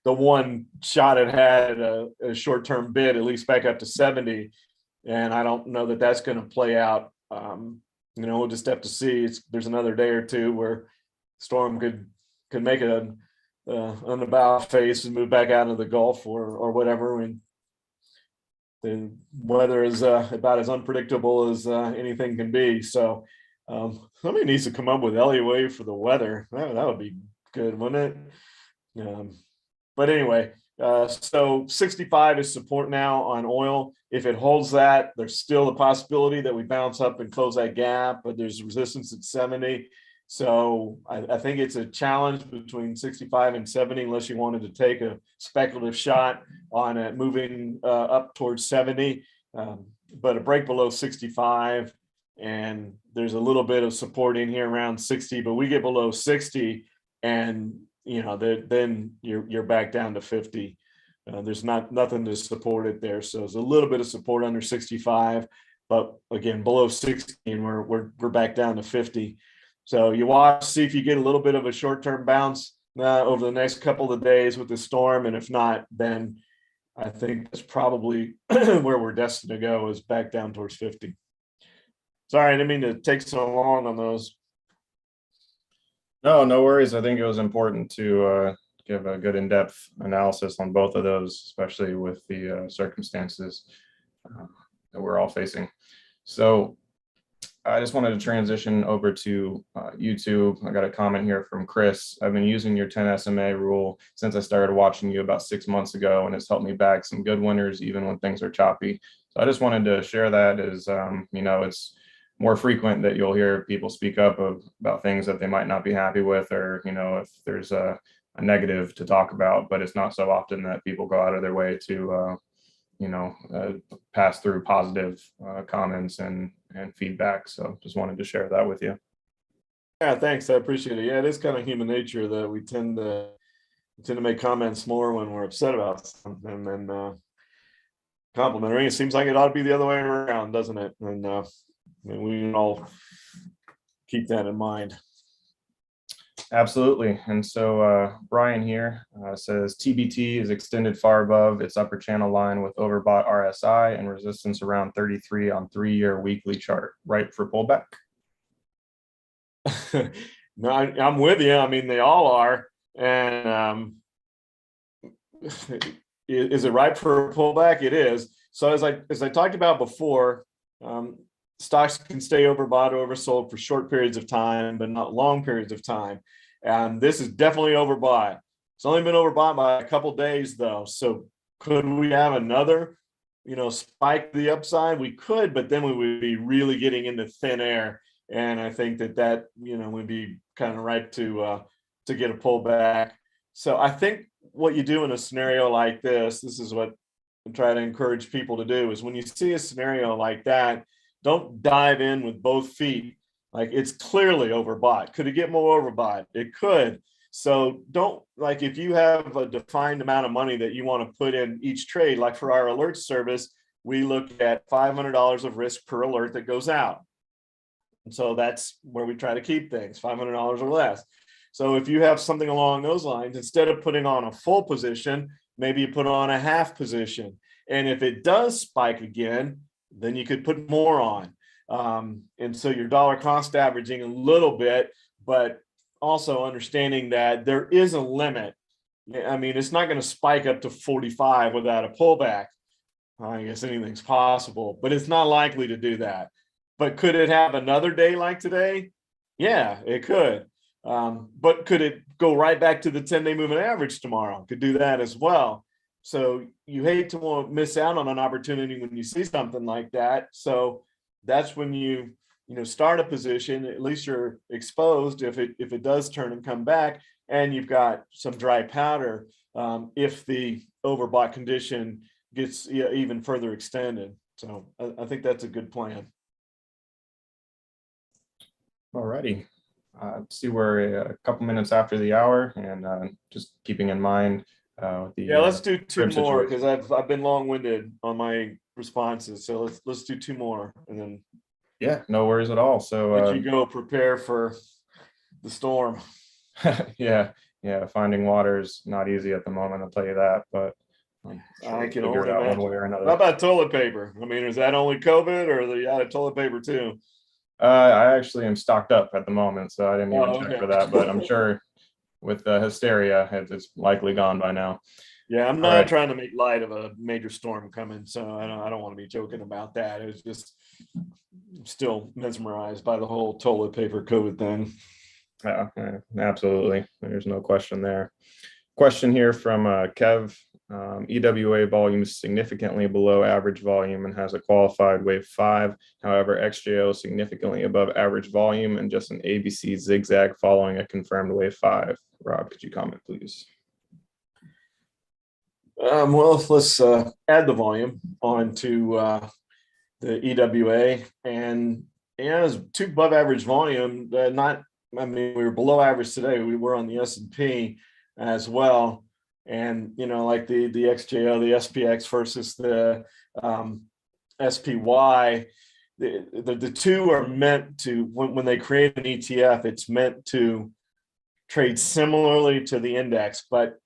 the one shot it had, a short-term bid, at least back up to 70. and I don't know that that's going to play out. We'll just have to see. There's another day or two where storm could make it on the bow face and move back out of the Gulf or whatever. And the weather is about as unpredictable as anything can be. So somebody needs to come up with Elliott Wave for the weather. That would be good, wouldn't it? But anyway, so 65 is support now on oil. If it holds that, there's still the possibility that we bounce up and close that gap, but there's resistance at 70. So I think it's a challenge between 65 and 70, unless you wanted to take a speculative shot on it moving up towards 70. But a break below 65, and there's a little bit of support in here around 60, but we get below 60 and then you're back down to 50. There's nothing to support it there. So there's a little bit of support under 65, but again, below 60, and we're back down to 50. So you watch, see if you get a little bit of a short-term bounce over the next couple of days with the storm. And if not, then I think that's probably where we're destined to go, is back down towards 50. Sorry, I didn't mean to take so long on those. No worries. I think it was important to give a good in-depth analysis on both of those, especially with the circumstances that we're all facing. So I just wanted to transition over to YouTube. I got a comment here from Chris. I've been using your 10 SMA rule since I started watching you about 6 months ago, and it's helped me bag some good winners even when things are choppy. So I just wanted to share that as, it's more frequent that you'll hear people speak up about things that they might not be happy with, or, if there's a negative to talk about, but it's not so often that people go out of their way to, pass through positive comments and feedback. So just wanted to share that with you. Yeah, thanks. I appreciate it. Yeah, it is kind of human nature that we tend to make comments more when we're upset about something than complimentary. It seems like it ought to be the other way around, doesn't it? And we can all keep that in mind. Absolutely. And so Brian here says TBT is extended far above its upper channel line with overbought RSI and resistance around 33 on 3-year weekly chart. Right for pullback? No, I'm with you. I mean, they all are. And is it ripe for a pullback? It is. So as I talked about before, stocks can stay overbought or oversold for short periods of time, but not long periods of time. And this is definitely overbought. It's only been overbought by a couple of days, though. So could we have another, spike to the upside? We could, but then we would be really getting into thin air. And I think that would be kind of ripe to get a pullback. So I think what you do in a scenario like this is what I try to encourage people to do, is when you see a scenario like that, don't dive in with both feet. Like, it's clearly overbought. Could it get more overbought? It could. So don't, like, if you have a defined amount of money that you want to put in each trade, like for our alert service, we look at $500 of risk per alert that goes out. And so that's where we try to keep things, $500 or less. So if you have something along those lines, instead of putting on a full position, maybe you put on a half position. And if it does spike again, then you could put more on. And so you're dollar cost averaging a little bit, but also understanding that there is a limit. I mean, it's not going to spike up to 45 without a pullback. I guess anything's possible, but it's not likely to do that. But could it have another day like today? Yeah, it could. But could it go right back to the 10-day moving average tomorrow? Could do that as well. So you hate to miss out on an opportunity when you see something like that. So that's when you start a position. At least you're exposed if it does turn and come back, and you've got some dry powder if the overbought condition gets even further extended. So I think that's a good plan. All righty. See, we're a couple minutes after the hour, and just keeping in mind let's do two more, because I've been long-winded on my responses. So let's do two more, and then no worries at all. So let you go prepare for the storm. yeah, finding water is not easy at the moment, I'll tell you that. But I'm sure I we'll can figure only it out one imagine. way or How another. about toilet paper? I mean, is that only COVID or are they out of toilet paper too? I actually am stocked up at the moment, so I didn't even Oh, check okay. for that, but I'm sure with the hysteria, it's likely gone by now. Yeah, I'm All not right. trying to make light of a major storm coming, so I don't want to be joking about that. It was just still mesmerized by the whole toilet paper COVID thing. Yeah, absolutely. There's no question there. Question here from Kev. EWA volume is significantly below average volume and has a qualified wave 5. However, XJO is significantly above average volume and just an ABC zigzag following a confirmed wave 5. Rob, could you comment, please? Well, let's add the volume onto the EWA, and yeah, it's two above average volume. Not, I mean, we were below average today. We were on the S&P as well, and like the XJO, the SPX versus the SPY. The two are meant to, when they create an ETF, it's meant to trade similarly to the index, but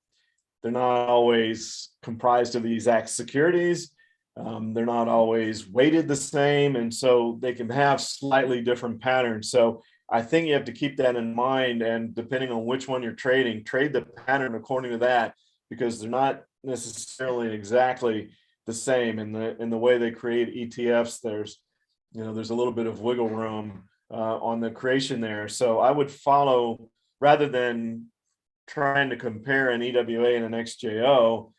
they're not always comprised of the exact securities. They're not always weighted the same. And so they can have slightly different patterns. So I think you have to keep that in mind. And depending on which one you're trading, trade the pattern according to that, because they're not necessarily exactly the same. In the way they create ETFs, there's a little bit of wiggle room on the creation there. So I would follow, rather than trying to compare an EWA and an XJO.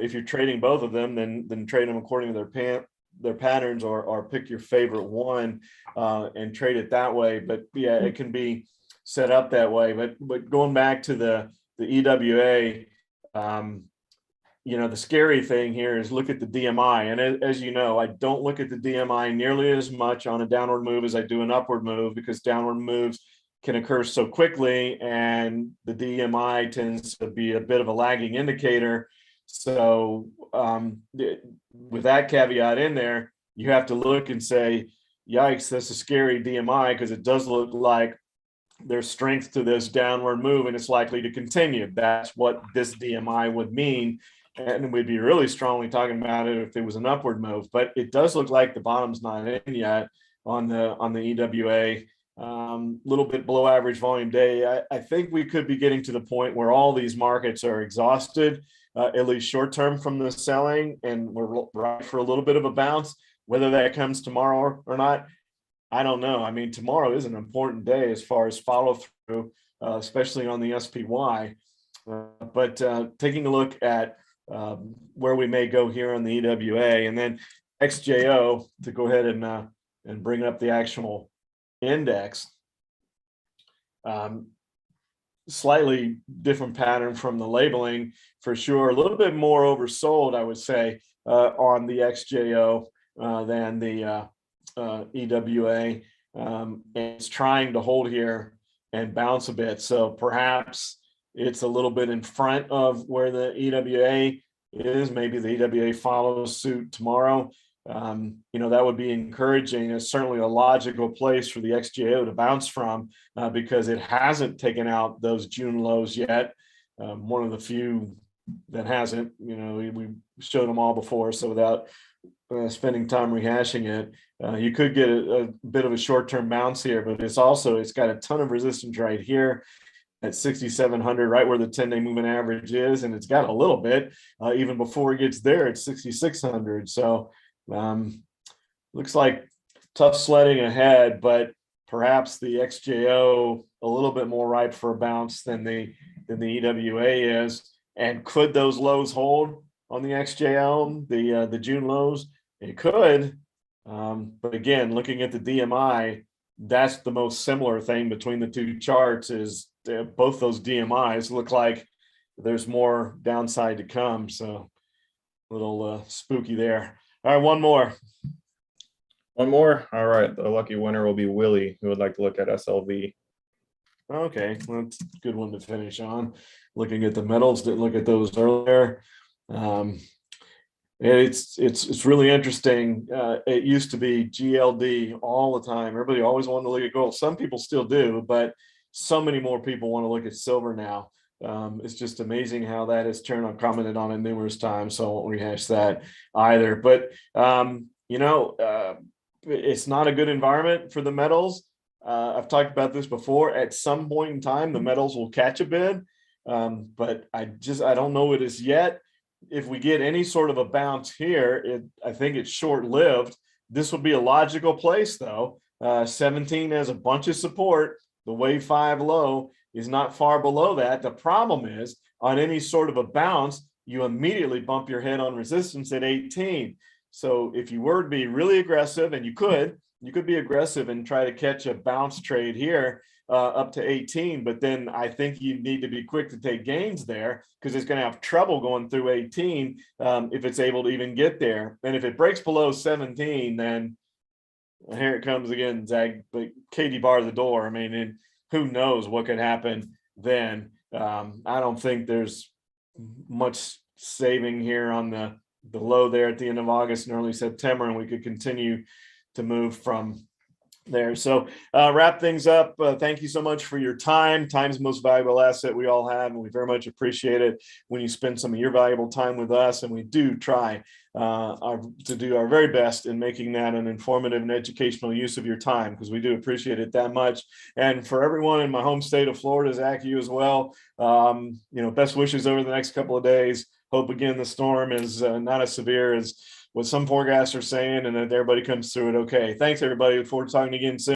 If you're trading both of them, then trade them according to their patterns, or pick your favorite one and trade it that way. But yeah, it can be set up that way. But going back to the EWA, the scary thing here is look at the DMI. And as you know, I don't look at the DMI nearly as much on a downward move as I do an upward move, because downward moves can occur so quickly, and the DMI tends to be a bit of a lagging indicator. So with that caveat in there, you have to look and say, yikes, that's a scary DMI, because it does look like there's strength to this downward move and it's likely to continue. That's what this DMI would mean. And we'd be really strongly talking about it if it was an upward move. But it does look like the bottom's not in yet on the EWA. Little bit below average volume day. I think we could be getting to the point where all these markets are exhausted, at least short term, from the selling, and we're right for a little bit of a bounce. Whether that comes tomorrow or not, I don't know. I mean, tomorrow is an important day as far as follow through, especially on the SPY. But taking a look at where we may go here on the EWA, and then XJO, to go ahead and bring up the actual index. Slightly different pattern from the labeling for sure. A little bit more oversold, I would say, on the XJO than the EWA. It's trying to hold here and bounce a bit. So perhaps it's a little bit in front of where the EWA is. Maybe the EWA follows suit tomorrow. That would be encouraging. It's certainly a logical place for the XJO to bounce from, because it hasn't taken out those June lows yet. One of the few that hasn't. We showed them all before, so without spending time rehashing it, you could get a bit of a short-term bounce here, but it's got a ton of resistance right here at 6,700, right where the 10-day moving average is, and it's got a little bit even before it gets there at 6,600. So looks like tough sledding ahead, but perhaps the XJO a little bit more ripe for a bounce than the EWA is. And could those lows hold on the XJO, the June lows? It could, but again, looking at the DMI, that's the most similar thing between the two charts, is both those DMIs look like there's more downside to come. So a little spooky there. All right, one more. One more. All right. The lucky winner will be Willie, who would like to look at SLV. Okay, well, that's a good one to finish on. Looking at the metals, didn't look at those earlier. It's really interesting. It used to be GLD all the time. Everybody always wanted to look at gold. Some people still do, but so many more people want to look at silver now. It's just amazing how that has turned. I've commented on it numerous times, so I won't rehash that either. But it's not a good environment for the metals. I've talked about this before. At some point in time, the metals will catch a bid, but I don't know it is yet. If we get any sort of a bounce here, I think it's short-lived. This would be a logical place, though. 17 has a bunch of support. The wave 5 low is not far below that. The problem is, on any sort of a bounce, you immediately bump your head on resistance at 18. So if you were to be really aggressive, and you could be aggressive and try to catch a bounce trade here up to 18, but then I think you need to be quick to take gains there, because it's going to have trouble going through 18 if it's able to even get there. And if it breaks below 17, then here it comes again, Zag, but Katie bar the door. I mean, who knows what could happen then. I don't think there's much saving here on the low there at the end of August and early September, and we could continue to move from there. So wrap things up. Thank you so much for your time. Time's the most valuable asset we all have, and we very much appreciate it when you spend some of your valuable time with us. And we do try to do our very best in making that an informative and educational use of your time, because we do appreciate it that much. And for everyone in my home state of Florida, Zach, you as well, best wishes over the next couple of days. Hope again the storm is not as severe as what some forecasts are saying, and that everybody comes through it okay. Thanks, everybody. Look forward to talking again soon.